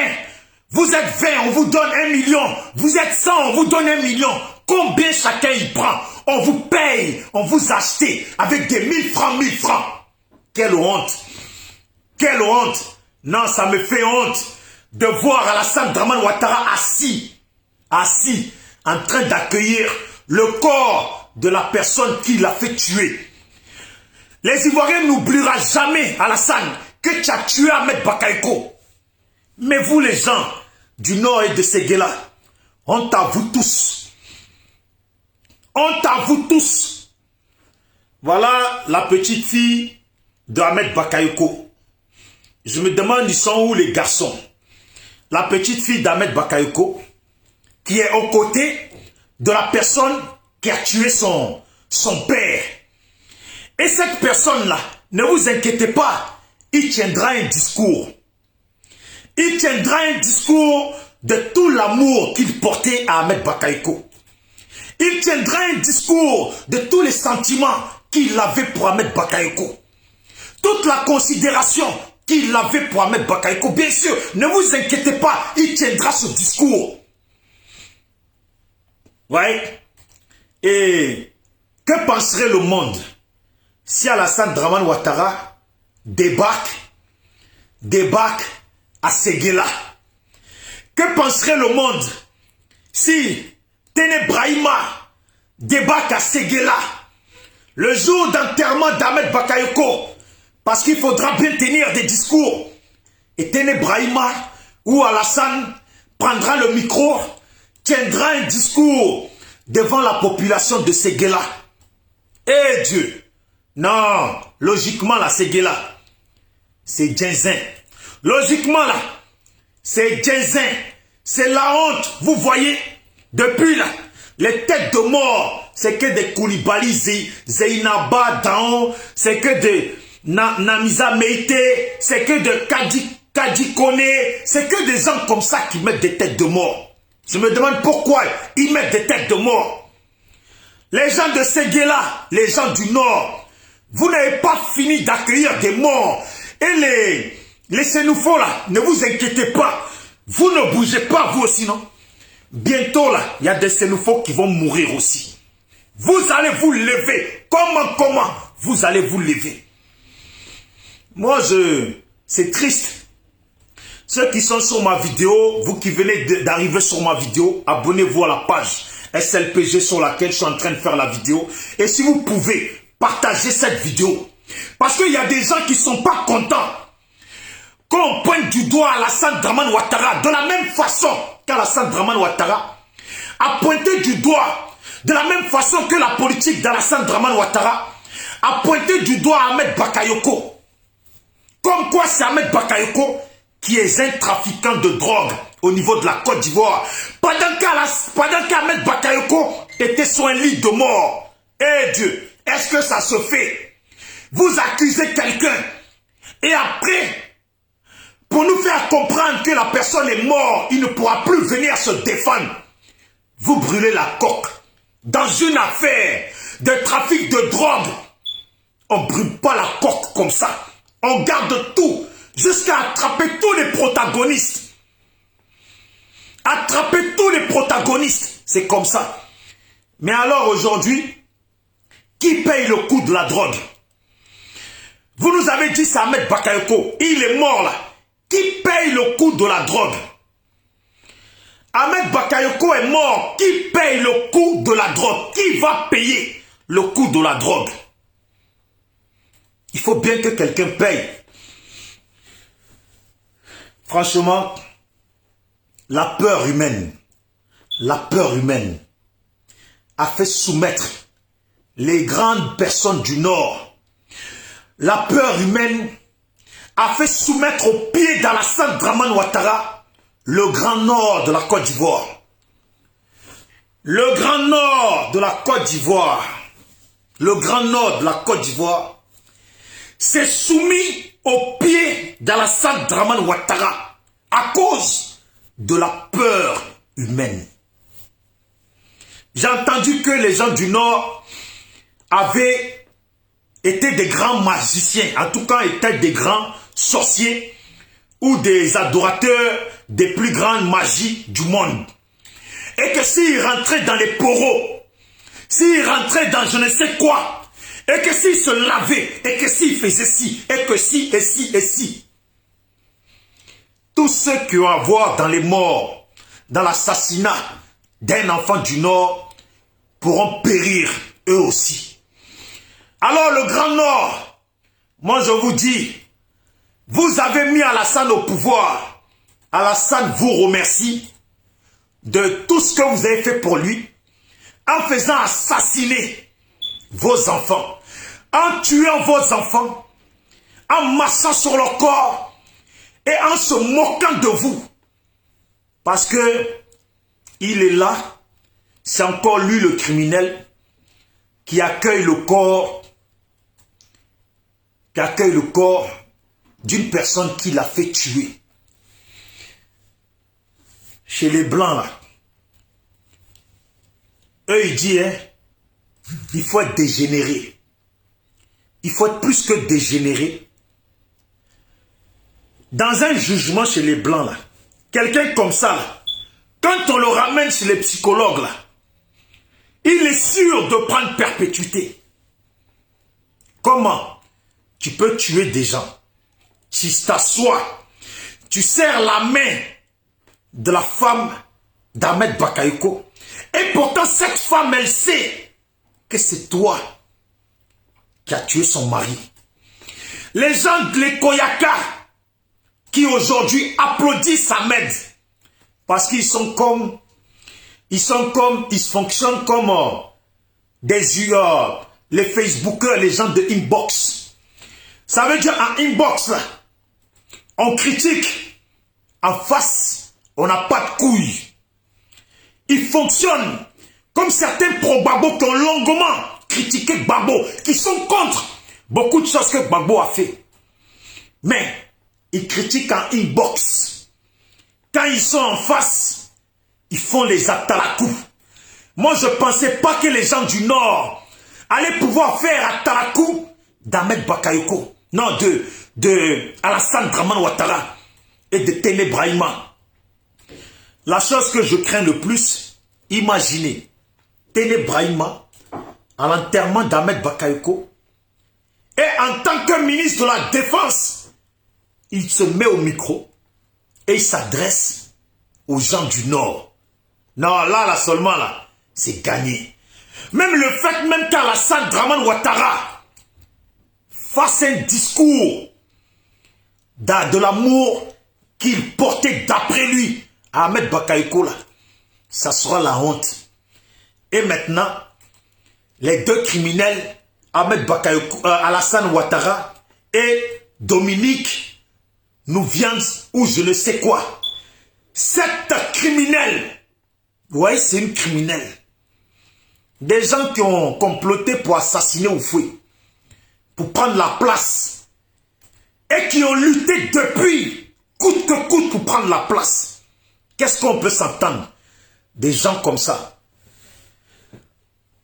on vous donne 1 million, vous êtes 100, on vous donne 1 million. Combien chacun y prend? On vous paye, on vous achète avec des 1000 francs, 1000 francs. Quelle honte! Quelle honte! Non, ça me fait honte de voir Alassane Dramane Ouattara assis, en train d'accueillir le corps de la personne qui l'a fait tuer. Les Ivoiriens n'oublieront jamais, Alassane, que tu as tué Ahmed Bakayoko. Mais vous les gens du Nord et de Séguéla, honte à vous tous. Honte à vous tous. Voilà la petite fille d'Ahmed Bakayoko. Je me demande, ils sont où les garçons? La petite fille d'Ahmed Bakayoko, qui est aux côtés de la personne qui a tué son père. Et cette personne-là, ne vous inquiétez pas, il tiendra un discours. Il tiendra un discours de tout l'amour qu'il portait à Ahmed Bakayoko. Il tiendra un discours de tous les sentiments qu'il avait pour Ahmed Bakayoko. Toute la considération qu'il avait pour Ahmed Bakayoko. Bien sûr, ne vous inquiétez pas, il tiendra ce discours. Ouais. Et que penserait le monde si Alassane Dramane Ouattara débarque à Séguéla? Que penserait le monde si Téné Brahima débarque à Séguéla le jour d'enterrement d'Ahmed Bakayoko? Parce qu'il faudra bien tenir des discours. Et Téné Brahima ou Alassane prendra le micro, tiendra un discours devant la population de Séguéla. Eh Dieu! Non, logiquement là, Séguéla, c'est Djenzin. Logiquement là, c'est Djenzin. C'est la honte, vous voyez. Depuis là, les têtes de mort, c'est que des Koulibaly, Zeynaba, Daon, c'est que des Namisa Meite, c'est que de Kadi Kone, c'est que des gens comme ça qui mettent des têtes de mort. Je me demande pourquoi ils mettent des têtes de mort. Les gens de Séguéla, les gens du Nord, vous n'avez pas fini d'accueillir des morts. Et les Sénoufos là, ne vous inquiétez pas. Vous ne bougez pas, vous aussi, non? Bientôt là, il y a des Sénoufos qui vont mourir aussi. Vous allez vous lever. Comment vous allez vous lever? Moi, c'est triste. Ceux qui sont sur ma vidéo, vous qui venez d'arriver sur ma vidéo, abonnez-vous à la page SLPG sur laquelle je suis en train de faire la vidéo. Et si vous pouvez, partagez cette vidéo. Parce qu'il y a des gens qui ne sont pas contents qu'on pointe du doigt Alassane Dramane Ouattara de la même façon qu'Alassane Dramane Ouattara a pointé du doigt, de la même façon que la politique d'Alassane Dramane Ouattara a pointé du doigt Ahmed Bakayoko. Comme quoi c'est Ahmed Bakayoko qui est un trafiquant de drogue au niveau de la Côte d'Ivoire. Pendant qu'Ahmed Bakayoko était sur un lit de mort. Eh Dieu, est-ce que ça se fait? Vous accusez quelqu'un et après, pour nous faire comprendre que la personne est morte, il ne pourra plus venir se défendre. Vous brûlez la coque. Dans une affaire de trafic de drogue, on ne brûle pas la coque comme ça. On garde tout jusqu'à attraper tous les protagonistes. Attraper tous les protagonistes, c'est comme ça. Mais alors aujourd'hui, qui paye le coût de la drogue? Vous nous avez dit c'est Ahmed Bakayoko, il est mort là. Qui paye le coût de la drogue? Ahmed Bakayoko est mort. Qui paye le coût de la drogue? Qui va payer le coût de la drogue? Il faut bien que quelqu'un paye. Franchement, la peur humaine a fait soumettre les grandes personnes du Nord. La peur humaine a fait soumettre au pied d'Alassane Dramane Ouattara le Grand Nord de la Côte d'Ivoire. Le Grand Nord de la Côte d'Ivoire. Le Grand Nord de la Côte d'Ivoire s'est soumis au pied d'Alassane Dramane Ouattara à cause de la peur humaine. J'ai entendu que les gens du Nord avaient été des grands magiciens, en tout cas étaient des grands sorciers ou des adorateurs des plus grandes magies du monde. Et que s'ils rentraient dans les poros, s'ils rentraient dans je ne sais quoi, et que s'ils se lavaient, et que s'ils faisaient ci, et que si, et si, et si, tous ceux qui ont à voir dans les morts, dans l'assassinat d'un enfant du Nord, pourront périr eux aussi. Alors le Grand Nord, moi je vous dis, vous avez mis Alassane au pouvoir. Alassane vous remercie de tout ce que vous avez fait pour lui, en faisant assassiner vos enfants, en tuant vos enfants, en marchant sur leur corps et en se moquant de vous. Parce que il est là, c'est encore lui le criminel qui accueille le corps, d'une personne qui l'a fait tuer. Chez les Blancs, là, eux, ils disent, il faut être dégénéré. Il faut être plus que dégénéré. Dans un jugement chez les Blancs, là, quelqu'un comme ça, là, quand on le ramène chez les psychologues, là, il est sûr de prendre perpétuité. Comment tu peux tuer des gens? Tu t'assois, tu serres la main de la femme d'Ahmed Bakayoko. Et pourtant, cette femme, elle sait que c'est toi qui as tué son mari. Les gens de l'Ekoyaka qui aujourd'hui applaudissent Ahmed parce qu'ils sont comme, ils fonctionnent comme les Facebookers, les gens de inbox. Ça veut dire en inbox, là, on critique. En face, on n'a pas de couilles. Ils fonctionnent comme certains pro-Gbagbo qui ont longuement critiqué Gbagbo, qui sont contre beaucoup de choses que Gbagbo a fait. Mais ils critiquent en inbox. Quand ils sont en face, ils font les atalakou. Moi, je ne pensais pas que les gens du Nord allaient pouvoir faire atalakou d'Ahmed Bakayoko. Non, de Alassane Dramane Ouattara et de Téné Brahima. La chose que je crains le plus, imaginez, Téné Brahima, à l'enterrement d'Ahmed Bakayoko, et en tant que ministre de la Défense, il se met au micro et il s'adresse aux gens du Nord. Non, là seulement, là, c'est gagné. Même le fait même qu'Alassane Dramane Ouattara fasse un discours de l'amour qu'il portait d'après lui à Ahmed Bakayoko, là, ça sera la honte. Et maintenant, les deux criminels, Ahmed Bakayoko, Alassane Ouattara et Dominique, nous viennent ou je ne sais quoi. Cette criminelle, vous voyez, c'est une criminelle. Des gens qui ont comploté pour assassiner Oufoué, pour prendre la place, et qui ont lutté depuis, coûte que coûte, pour prendre la place. Qu'est-ce qu'on peut s'entendre? Des gens comme ça.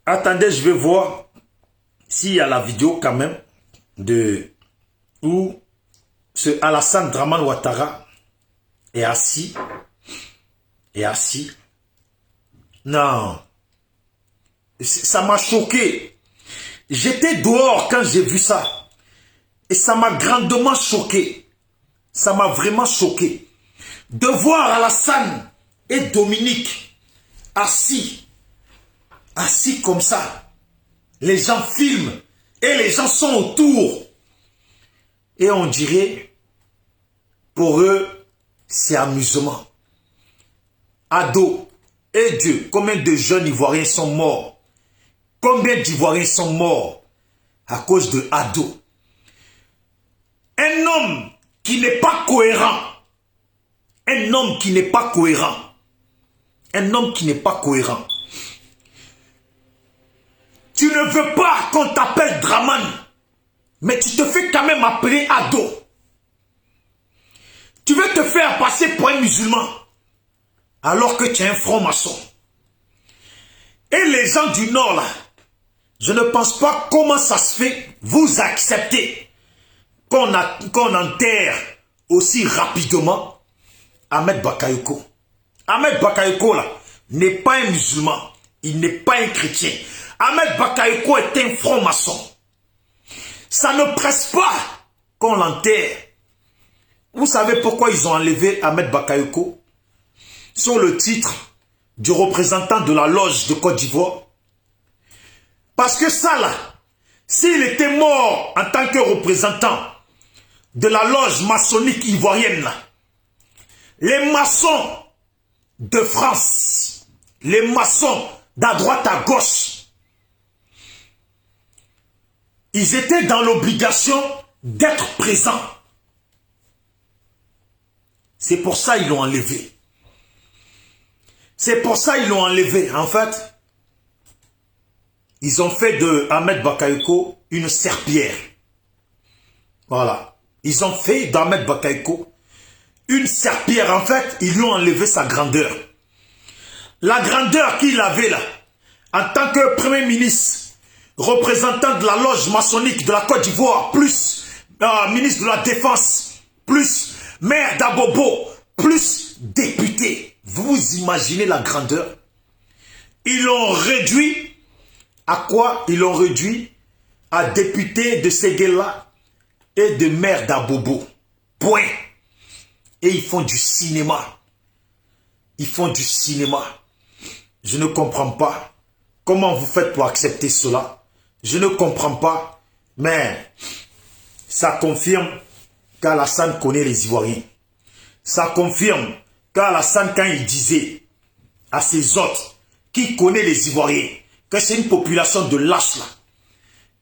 Attendez, je vais voir s'il y a la vidéo quand même de où ce Alassane Dramane Ouattara est assis. Non. Ça m'a choqué. J'étais dehors quand j'ai vu ça. Et ça m'a grandement choqué. Ça m'a vraiment choqué. De voir Alassane et Dominique assis comme ça. Les gens filment et les gens sont autour. Et on dirait, pour eux, c'est amusement. Ado, et Dieu, combien de jeunes Ivoiriens sont morts? Combien d'Ivoiriens sont morts à cause de Ado? Un homme qui n'est pas cohérent. Un homme qui n'est pas cohérent. Un homme qui n'est pas cohérent. Tu ne veux pas qu'on t'appelle Dramane, mais tu te fais quand même appeler Ado. Tu veux te faire passer pour un musulman, alors que tu es un franc-maçon. Et les gens du Nord, là, je ne pense pas comment ça se fait, vous acceptez qu'on enterre aussi rapidement Ahmed Bakayoko. Ahmed Bakayoko, là, n'est pas un musulman. Il n'est pas un chrétien. Ahmed Bakayoko est un franc-maçon. Ça ne presse pas qu'on l'enterre. Vous savez pourquoi ils ont enlevé Ahmed Bakayoko sur le titre du représentant de la loge de Côte d'Ivoire? Parce que ça là, s'il était mort en tant que représentant de la loge maçonnique ivoirienne, là, les maçons de France, les maçons d'à droite à gauche, ils étaient dans l'obligation d'être présents. C'est pour ça qu'ils l'ont enlevé. C'est pour ça qu'ils l'ont enlevé. En fait, ils ont fait de Ahmed Bakayoko une serpillière. Voilà. Ils ont fait d'Ahmed Bakayoko une serpillière. En fait, ils lui ont enlevé sa grandeur. La grandeur qu'il avait là, en tant que Premier ministre, représentant de la loge maçonnique de la Côte d'Ivoire, plus ministre de la Défense, plus maire d'Abobo, plus député. Vous imaginez la grandeur? Ils l'ont réduit à quoi? Ils l'ont réduit à député de Séguéla et de maire d'Abobo. Point. Et ils font du cinéma. Ils font du cinéma. Je ne comprends pas. Comment vous faites pour accepter cela? Je ne comprends pas. Mais Ça confirme qu'Alassane connaît les Ivoiriens. Ça confirme qu'Alassane, quand il disait à ses hôtes qui connaît les Ivoiriens, que c'est une population de lâches là,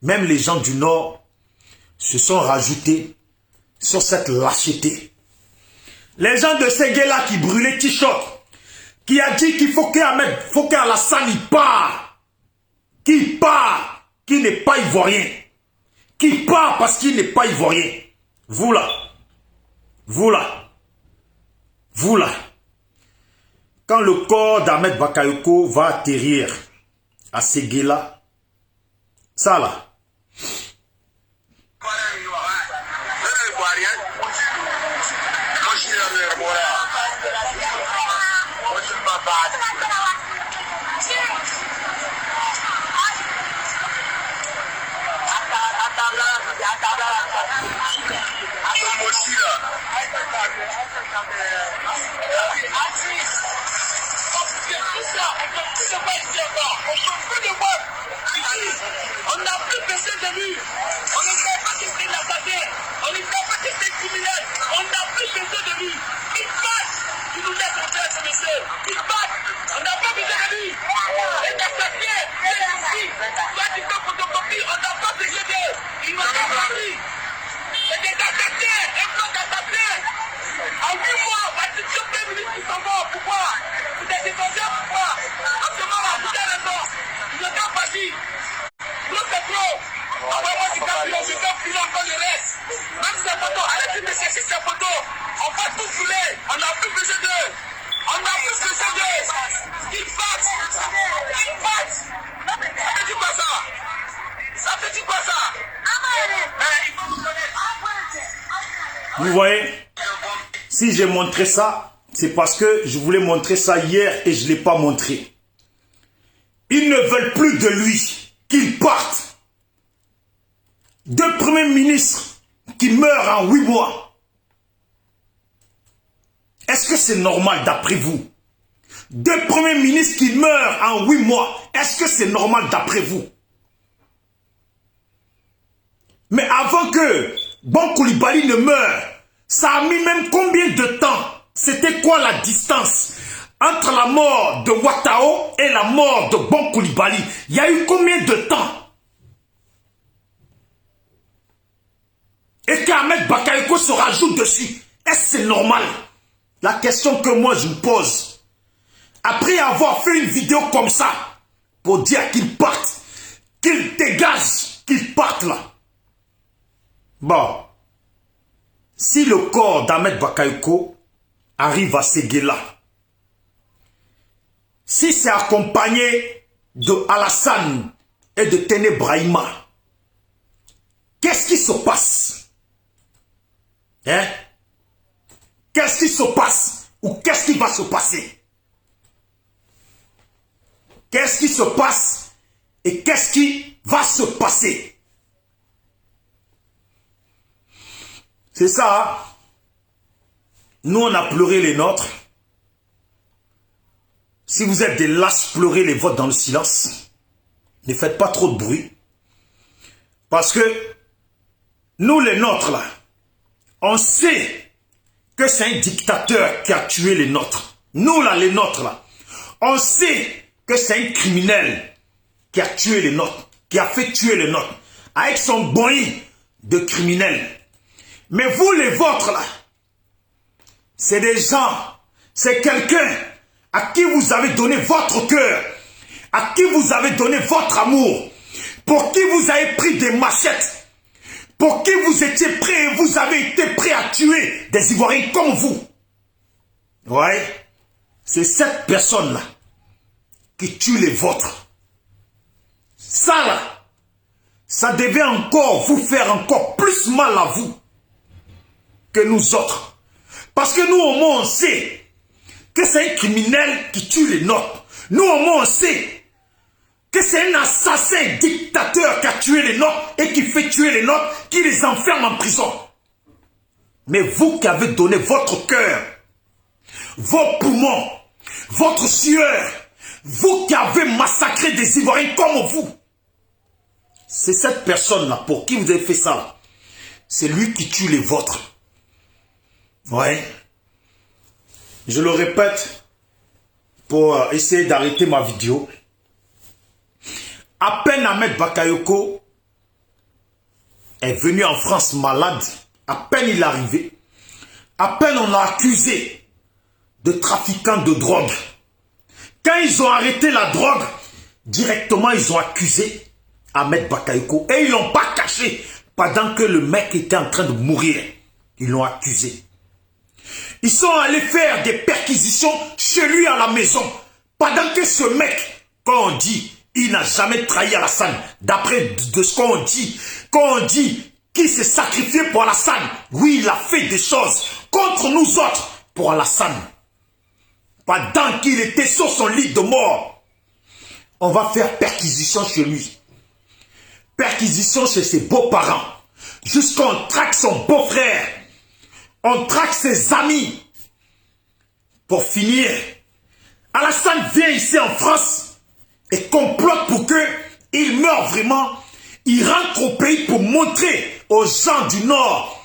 même les gens du Nord se sont rajoutés sur cette lâcheté. Les gens de Séguéla qui brûlaient T-shirt, qui a dit qu'il faut qu'Alassane il part, qu'il part, qu'il n'est pas ivoirien, qu'il part parce qu'il n'est pas ivoirien. Vous là, vous là, vous là, quand le corps d'Ahmed Bakayoko va atterrir à Séguéla, ça là, on n'a plus besoin de lui. On ne sait pas qu'il est l'assassin. On ne sait pas qu'il est criminel. On n'a plus besoin de lui. Il passe. Il nous laisse en faire ce monsieur. Il passe. On n'a pas besoin de lui. Les assassins, c'est ici. Toi, tu fais photocopie. On n'a pas besoin d'eux. Ils n'ont pas envie. C'est des assassins. Un plan d'assassin. En 8 mois, on va te choper ministre qui s'en va au pouvoir. Vous êtes étrangers au pouvoir. Absolument, là, vous avez raison. Ils n'ont pas choisi. Trop c'est trop. Après moi, tu t'as je vais filer encore le reste. Même ces photos, arrêtez de chercher ces photos. On va tout fouler. On n'a plus besoin d'eux. On n'a plus besoin d'eux. Ils partent. Ils partent. Ça fait du quoi ça? Ça fait du quoi ça? Il faut vous connaître. vous voyez, si j'ai montré ça, c'est parce que je voulais montrer ça hier et je ne l'ai pas montré. Ils ne veulent plus de lui, qu'il parte. 2 premiers ministres qui meurent en 8 mois. Est-ce que c'est normal d'après vous? 2 premiers ministres qui meurent en 8 mois. Est-ce que c'est normal d'après vous? Mais avant que Bon Coulibaly ne meure, ça a mis même combien de temps? C'était quoi la distance entre la mort de Ouattao et la mort de Bon Coulibaly? Il y a eu combien de temps? Et qu'Ahmed Bakayoko se rajoute dessus. Est-ce que c'est normal? La question que moi je me pose. Après avoir fait une vidéo comme ça, pour dire qu'il parte, qu'il dégage, qu'il parte là. Bon. Si le corps d'Ahmed Bakayoko arrive à Séguéla, si c'est accompagné de Alassane et de Téné Brahima, qu'est-ce qui se passe? Hein? Qu'est-ce qui se passe? Ou qu'est-ce qui va se passer? Qu'est-ce qui se passe? Et qu'est-ce qui va se passer? C'est ça, hein? Nous, on a pleuré les nôtres. Si vous êtes des lâches, pleurez les vôtres dans le silence. Ne faites pas trop de bruit. Parce que nous, les nôtres, là, on sait que c'est un dictateur qui a tué les nôtres. Nous, là, les nôtres, là, on sait que c'est un criminel qui a tué les nôtres, qui a fait tuer les nôtres, avec son boï de criminel. Mais vous, les vôtres, là, c'est des gens, c'est quelqu'un à qui vous avez donné votre cœur, à qui vous avez donné votre amour, pour qui vous avez pris des machettes, pour qui vous étiez prêts et vous avez été prêts à tuer des Ivoiriens comme vous. Ouais, c'est cette personne-là qui tue les vôtres. Ça là, ça devait encore vous faire encore plus mal à vous que nous autres. Parce que nous, au moins, on sait que c'est un criminel qui tue les nôtres. Nous, au moins, on sait que c'est un assassin dictateur qui a tué les nôtres et qui fait tuer les nôtres, qui les enferme en prison. Mais vous qui avez donné votre cœur, vos poumons, votre sueur, vous qui avez massacré des Ivoiriens comme vous, c'est cette personne-là pour qui vous avez fait ça. c'est lui qui tue les vôtres. Ouais. Je le répète pour essayer d'arrêter ma vidéo. À peine Ahmed Bakayoko est venu en France malade, à peine il est arrivé, à peine on l'a accusé de trafiquant de drogue. Quand ils ont arrêté la drogue, directement ils ont accusé Ahmed Bakayoko et ils l'ont pas caché pendant que le mec était en train de mourir. Ils l'ont accusé. Ils sont allés faire des perquisitions chez lui à la maison pendant que ce mec, quand on dit, il n'a jamais trahi Alassane, d'après de ce qu'on dit, quand on dit qu'il s'est sacrifié pour Alassane, oui, il a fait des choses contre nous autres pour Alassane. Pendant qu'il était sur son lit de mort, on va faire perquisition chez lui. Perquisition chez ses beaux-parents. Jusqu'à on traque son beau-frère. On traque ses amis. Pour finir, Alassane vient ici en France et complote pour qu'il meure vraiment. Il rentre au pays pour montrer aux gens du Nord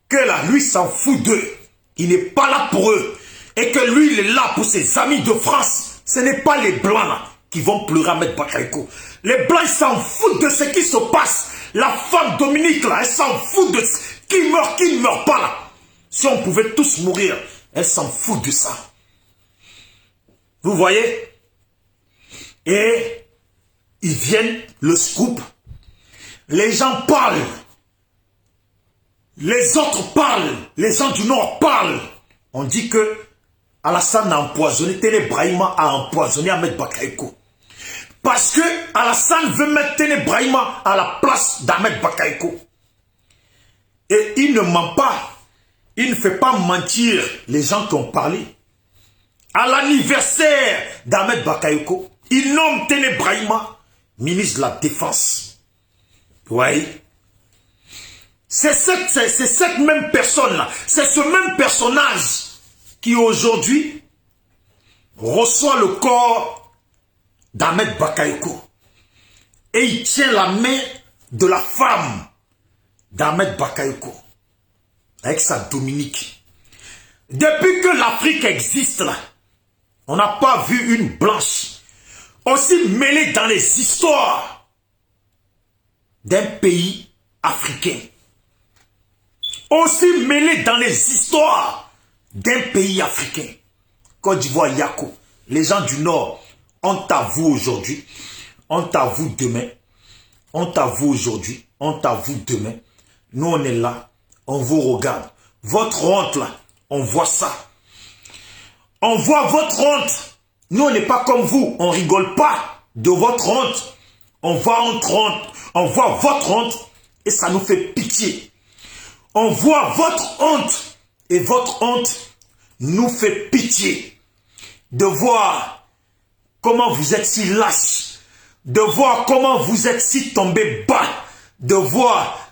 que là, lui s'en fout d'eux. Il n'est pas là pour eux. Et que lui, il est là pour ses amis de France. Ce n'est pas les Blancs là qui vont pleurer Ahmed Bakayoko. Les Blancs, ils s'en foutent de ce qui se passe. La femme Dominique là, elle s'en fout de qui ne meurt pas là. Si on pouvait tous mourir, elle s'en fout de ça. Vous voyez? Et ils viennent, le scoop. Les gens parlent. Les autres parlent. Les gens du Nord parlent. On dit que Alassane a empoisonné, Téné Brahima a empoisonné Ahmed Bakayoko. Parce que Alassane veut mettre Téné Brahima à la place d'Ahmed Bakayoko. Et il ne ment pas. Il ne fait pas mentir les gens qui ont parlé. À l'anniversaire d'Ahmed Bakayoko, il nomme Téné Brahima ministre de la Défense. Oui. C'est cette même personne-là, c'est ce même personnage qui aujourd'hui reçoit le corps d'Ahmed Bakayoko. Et il tient la main de la femme d'Ahmed Bakayoko. Avec sa Dominique. Depuis que l'Afrique existe là, on n'a pas vu une blanche aussi mêlée dans les histoires d'un pays africain. Aussi mêlée dans les histoires d'un pays africain. Côte d'Ivoire, Yako. Les gens du Nord, on t'avoue aujourd'hui, on t'avoue demain, on t'avoue aujourd'hui, on t'avoue demain. Nous on est là, on vous regarde. Votre honte là, on voit ça. On voit votre honte. Nous on n'est pas comme vous, on rigole pas de votre honte. On voit votre honte, on voit votre honte et ça nous fait pitié. On voit votre honte et votre honte nous fait pitié de voir comment vous êtes si lâche, de voir comment vous êtes si tombé bas, de voir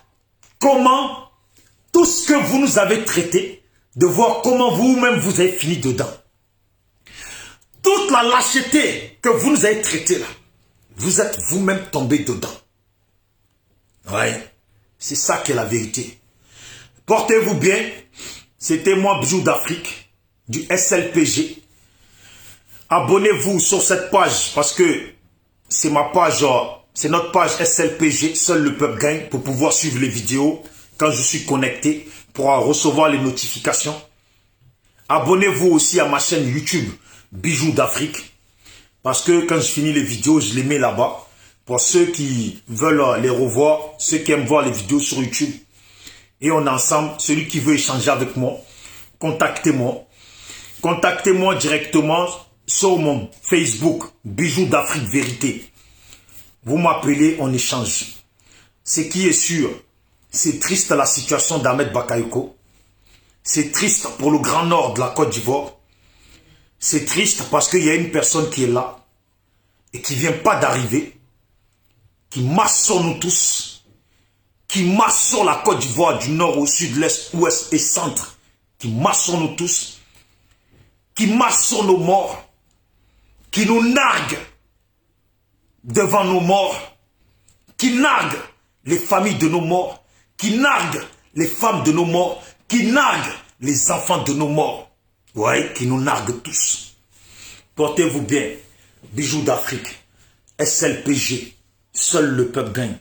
comment tout ce que vous nous avez traité, de voir comment vous-même vous avez fini dedans. Toute la lâcheté que vous nous avez traité là, vous êtes vous-même tombé dedans. Ouais, c'est ça qui est la vérité. Portez-vous bien. C'était moi, Bijou d'Afrique, du SLPG. Abonnez-vous sur cette page parce que c'est ma page, c'est notre page SLPG, seul le peuple gagne, pour pouvoir suivre les vidéos quand je suis connecté, pour recevoir les notifications. Abonnez-vous aussi à ma chaîne YouTube, Bijou d'Afrique, parce que quand je finis les vidéos, je les mets là-bas. Pour ceux qui veulent les revoir, ceux qui aiment voir les vidéos sur YouTube. Et on est ensemble, celui qui veut échanger avec moi, contactez-moi. Contactez-moi directement sur mon Facebook, Bijou d'Afrique Vérité. Vous m'appelez, on échange. Ce qui est sûr, c'est triste la situation d'Ahmed Bakayoko. C'est triste pour le Grand Nord de la Côte d'Ivoire. C'est triste parce qu'il y a une personne qui est là et qui ne vient pas d'arriver, qui marche sur nous tous, qui marche sur la Côte d'Ivoire du nord au sud, l'est, ouest et centre, qui marche sur nous tous, qui marche sur nos morts, qui nous nargue devant nos morts, qui nargue les familles de nos morts, qui nargue les femmes de nos morts, qui narguent les enfants de nos morts. Ouais, qui nous narguent tous. Portez-vous bien. Bijoux d'Afrique. SLPG. Seul le peuple gagne.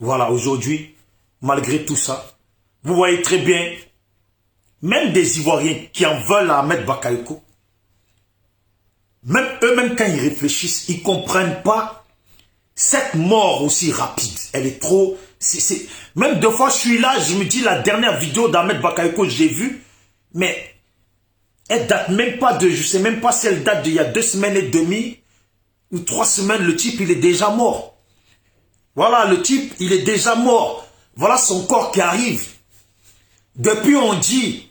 Voilà, aujourd'hui, malgré tout ça, vous voyez très bien, même des Ivoiriens qui en veulent à Ahmed Bakayoko, même eux-mêmes quand ils réfléchissent, ils ne comprennent pas cette mort aussi rapide. Elle est trop... Même deux fois, je suis là, je me dis, la dernière vidéo d'Ahmed Bakayoko, j'ai vu, mais elle date même pas de... Je ne sais même pas si elle date d'il y a 2 semaines et demie ou 3 semaines, le type, il est déjà mort. Voilà, le type, il est déjà mort. Voilà son corps qui arrive. Depuis, on dit,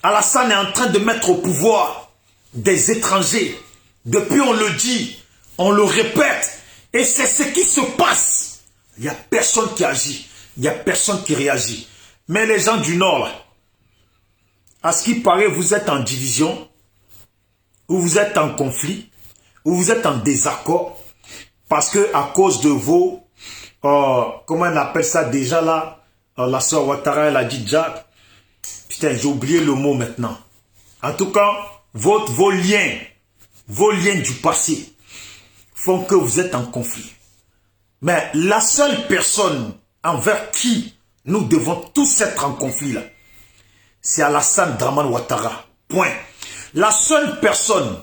Alassane est en train de mettre au pouvoir des étrangers. Depuis, on le dit, on le répète. Et c'est ce qui se passe. Il n'y a personne qui agit. Il n'y a personne qui réagit. Mais les gens du Nord, là, à ce qui paraît, vous êtes en division, ou vous êtes en conflit, ou vous êtes en désaccord, parce que à cause de vos, comment on appelle ça déjà là, la soeur Ouattara, elle a dit déjà, putain, j'ai oublié le mot maintenant. En tout cas, vos liens du passé font que vous êtes en conflit. Mais la seule personne envers qui nous devons tous être en conflit là, c'est Alassane Dramane Ouattara. Point. La seule personne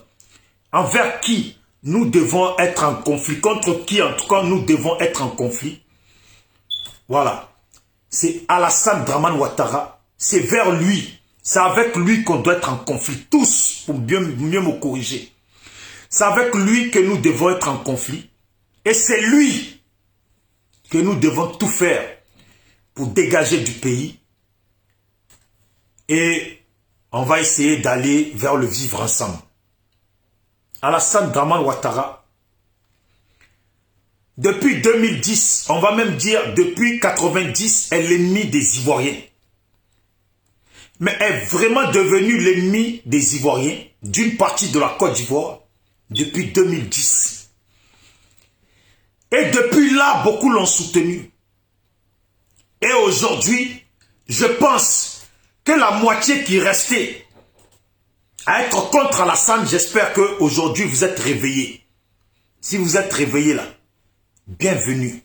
envers qui nous devons être en conflit, contre qui en tout cas nous devons être en conflit, voilà, c'est Alassane Dramane Ouattara. C'est vers lui, c'est avec lui qu'on doit être en conflit, tous, pour mieux me corriger. C'est avec lui que nous devons être en conflit. Et c'est lui que nous devons tout faire pour dégager du pays. Et on va essayer d'aller vers le vivre ensemble. Alassane Dramane Ouattara, depuis 2010, on va même dire depuis 90, est l'ennemi des Ivoiriens. Mais est vraiment devenu l'ennemi des Ivoiriens, d'une partie de la Côte d'Ivoire, depuis 2010. Et depuis là, beaucoup l'ont soutenu. Et aujourd'hui, je pense que la moitié qui restait à être contre Alassane, j'espère qu'aujourd'hui vous êtes réveillés. Si vous êtes réveillés là, bienvenue.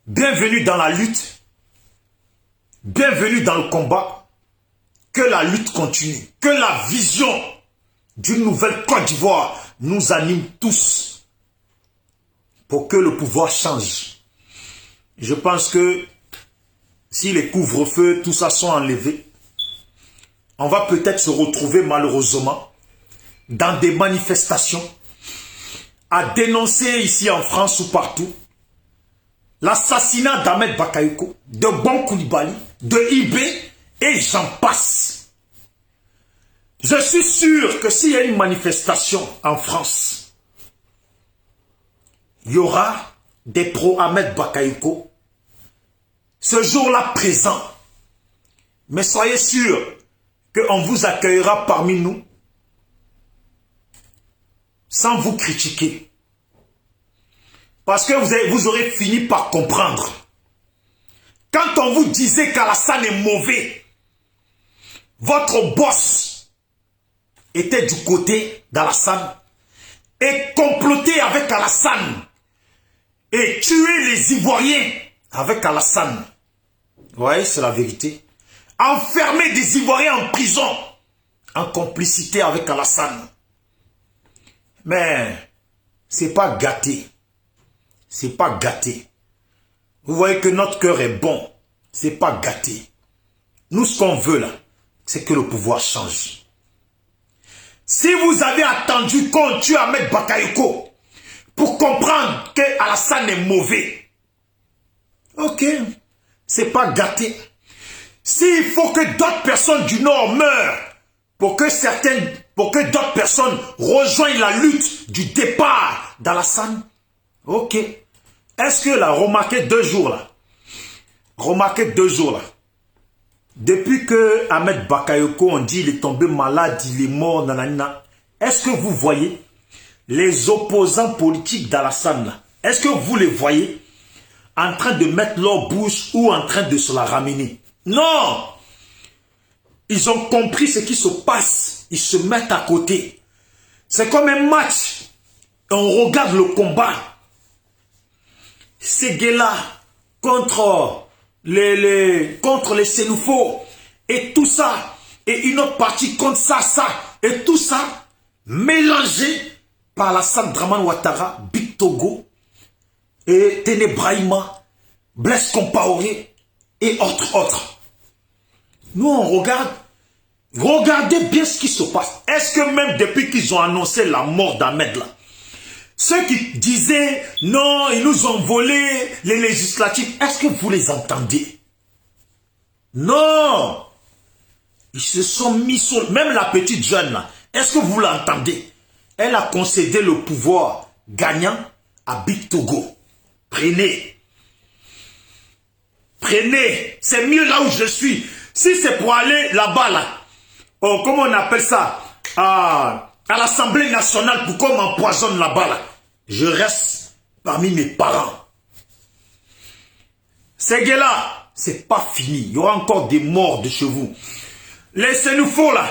Bienvenue dans la lutte. Bienvenue dans le combat. Que la lutte continue. Que la vision d'une nouvelle Côte d'Ivoire nous anime tous. Pour que le pouvoir change. Je pense que si les couvre-feux, tout ça sont enlevés, on va peut-être se retrouver malheureusement dans des manifestations à dénoncer ici en France ou partout l'assassinat d'Ahmed Bakayoko, de Bon Coulibaly, de Ibé et j'en passe. Je suis sûr que s'il y a une manifestation en France, il y aura des pro-Ahmed Bakayoko ce jour-là présent. Mais soyez sûr qu'on vous accueillera parmi nous sans vous critiquer. Parce que vous aurez fini par comprendre. Quand on vous disait qu'Alassane est mauvais, votre boss était du côté d'Alassane et complotait avec Alassane et tuer les Ivoiriens avec Alassane. Vous voyez, c'est la vérité. Enfermer des Ivoiriens en prison en complicité avec Alassane. Mais c'est pas gâté. C'est pas gâté. Vous voyez que notre cœur est bon. C'est pas gâté. Nous, ce qu'on veut là, c'est que le pouvoir change. Si vous avez attendu qu'on tue Ahmed Bakayoko pour comprendre que Alassane est mauvais, ok, c'est pas gâté. S'il faut que d'autres personnes du Nord meurent pour que d'autres personnes rejoignent la lutte du départ d'Alassane, ok. Est-ce que là, remarquez 2 jours là, depuis que Ahmed Bakayoko, on dit il est tombé malade, il est mort, nanana, est-ce que vous voyez les opposants politiques d'Alassane là, est-ce que vous les voyez en train de mettre leur bouche ou en train de se la ramener? Non. Ils ont compris ce qui se passe. Ils se mettent à côté. C'est comme un match. On regarde le combat. Séguéla contre les Sénoufos. Et tout ça. Et une autre partie contre ça. Et tout ça mélangé par Alassane Dramane Ouattara, Big Togo, et Téné Brahima, Blaise Compaoré et autres. Nous, on regarde. Regardez bien ce qui se passe. Est-ce que même depuis qu'ils ont annoncé la mort d'Ahmed là, ceux qui disaient non, ils nous ont volé les législatives, est-ce que vous les entendez? Non. Ils se sont mis sur... Même la petite jeune là, est-ce que vous l'entendez? Elle a concédé le pouvoir gagnant à Big Togo. Prenez. Prenez. C'est mieux là où je suis. Si c'est pour aller là-bas, là, oh, comment on appelle ça? À l'Assemblée nationale, pour qu'on m'empoisonne là-bas, là, je reste parmi mes parents. Ces gars-là, c'est pas fini. Il y aura encore des morts de chez vous. Les Sénoufos, là,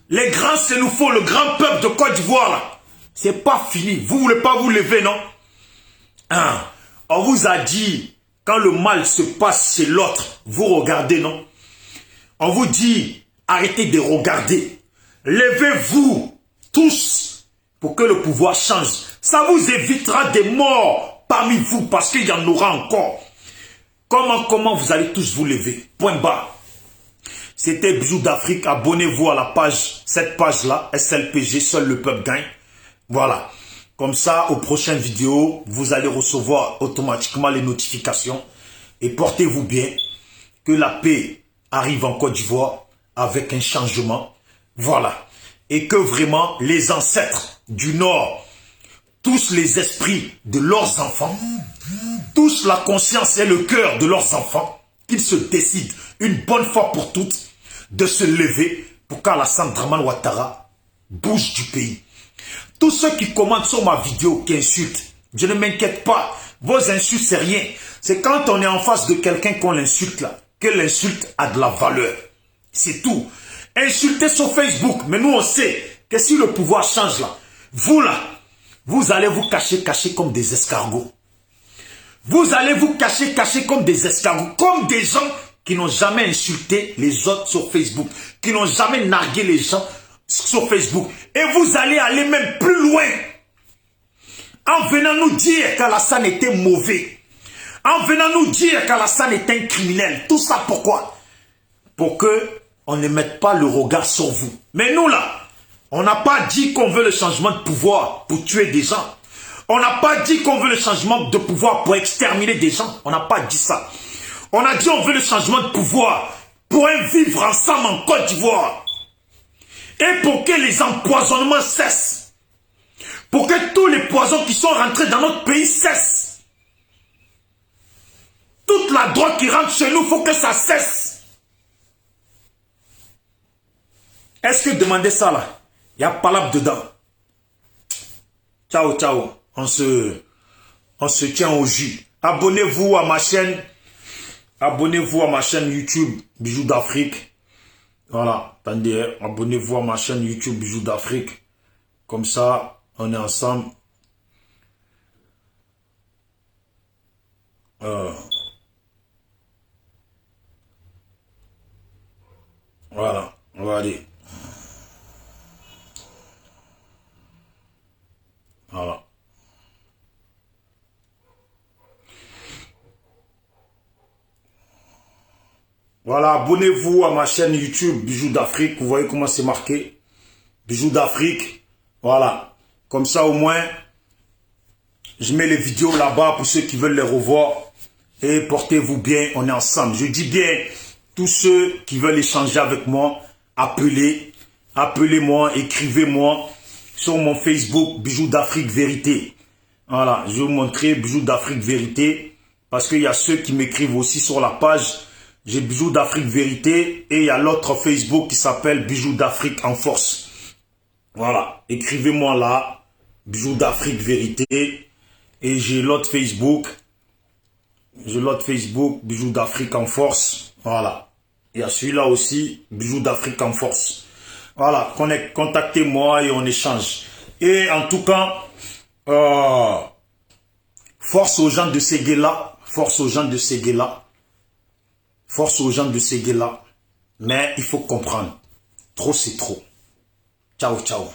les grands Sénoufos, le grand peuple de Côte d'Ivoire, là, c'est pas fini. Vous voulez pas vous lever, non? Hein? On vous a dit, quand le mal se passe chez l'autre, vous regardez, non? On vous dit, arrêtez de regarder. Levez-vous, tous, pour que le pouvoir change. Ça vous évitera des morts parmi vous, parce qu'il y en aura encore. Comment vous allez tous vous lever? Point barre. C'était Bijou d'Afrique. Abonnez-vous à la page, cette page-là, SLPG, seul le peuple gagne. Voilà. Comme ça, aux prochaines vidéos, vous allez recevoir automatiquement les notifications. Et portez-vous bien. Que la paix arrive en Côte d'Ivoire avec un changement. Voilà. Et que vraiment, les ancêtres du Nord, tous les esprits de leurs enfants, tous la conscience et le cœur de leurs enfants, qu'ils se décident une bonne fois pour toutes de se lever pour qu'Alassane Dramane Ouattara bouge du pays. Tous ceux qui commentent sur ma vidéo, qui insultent, je ne m'inquiète pas. Vos insultes, c'est rien. C'est quand on est en face de quelqu'un qu'on l'insulte là, que l'insulte a de la valeur. C'est tout. Insultez sur Facebook, mais nous on sait que si le pouvoir change là, vous là, vous allez vous cacher comme des escargots. Vous allez vous cacher comme des escargots, comme des gens qui n'ont jamais insulté les autres sur Facebook, qui n'ont jamais nargué les gens sur Facebook. Et vous allez aller même plus loin. En venant nous dire qu'Alassane était mauvais. En venant nous dire qu'Alassane est un criminel. Tout ça pourquoi? Pour que on ne mette pas le regard sur vous. Mais nous là, on n'a pas dit qu'on veut le changement de pouvoir pour tuer des gens. On n'a pas dit qu'on veut le changement de pouvoir pour exterminer des gens. On n'a pas dit ça. On a dit on veut le changement de pouvoir pour un vivre ensemble en Côte d'Ivoire. Et pour que les empoisonnements cessent. Pour que tous les poisons qui sont rentrés dans notre pays cessent. Toute la drogue qui rentre chez nous, il faut que ça cesse. Est-ce que demandez ça là? Il y a palabre dedans. Ciao, ciao. On se tient au jus. Abonnez-vous à ma chaîne. Abonnez-vous à ma chaîne YouTube Bijou d'Afrique. Voilà. Attendez, abonnez-vous à ma chaîne YouTube Bijou d'Afrique. Comme ça, on est ensemble. Voilà. On va aller. Voilà. Voilà, abonnez-vous à ma chaîne YouTube Bijou d'Afrique. Vous voyez comment c'est marqué. Bijou d'Afrique. Voilà. Comme ça au moins, je mets les vidéos là-bas pour ceux qui veulent les revoir. Et portez-vous bien, on est ensemble. Je dis bien, tous ceux qui veulent échanger avec moi, appelez-moi, écrivez-moi sur mon Facebook Bijou d'Afrique Vérité. Voilà, je vais vous montrer Bijou d'Afrique Vérité. Parce qu'il y a ceux qui m'écrivent aussi sur la page. J'ai Bijou d'Afrique Vérité et il y a l'autre Facebook qui s'appelle Bijou d'Afrique en force. Voilà, écrivez-moi là, Bijou d'Afrique Vérité. Et j'ai l'autre Facebook. Bijou d'Afrique en force. Voilà. Il y a celui-là aussi, Bijou d'Afrique en force. Voilà, contactez-moi et on échange. Et en tout cas, force aux gens de Séguéla, force aux gens de Séguéla, force aux gens de Séguéla. Mais il faut comprendre, trop c'est trop. Ciao, ciao.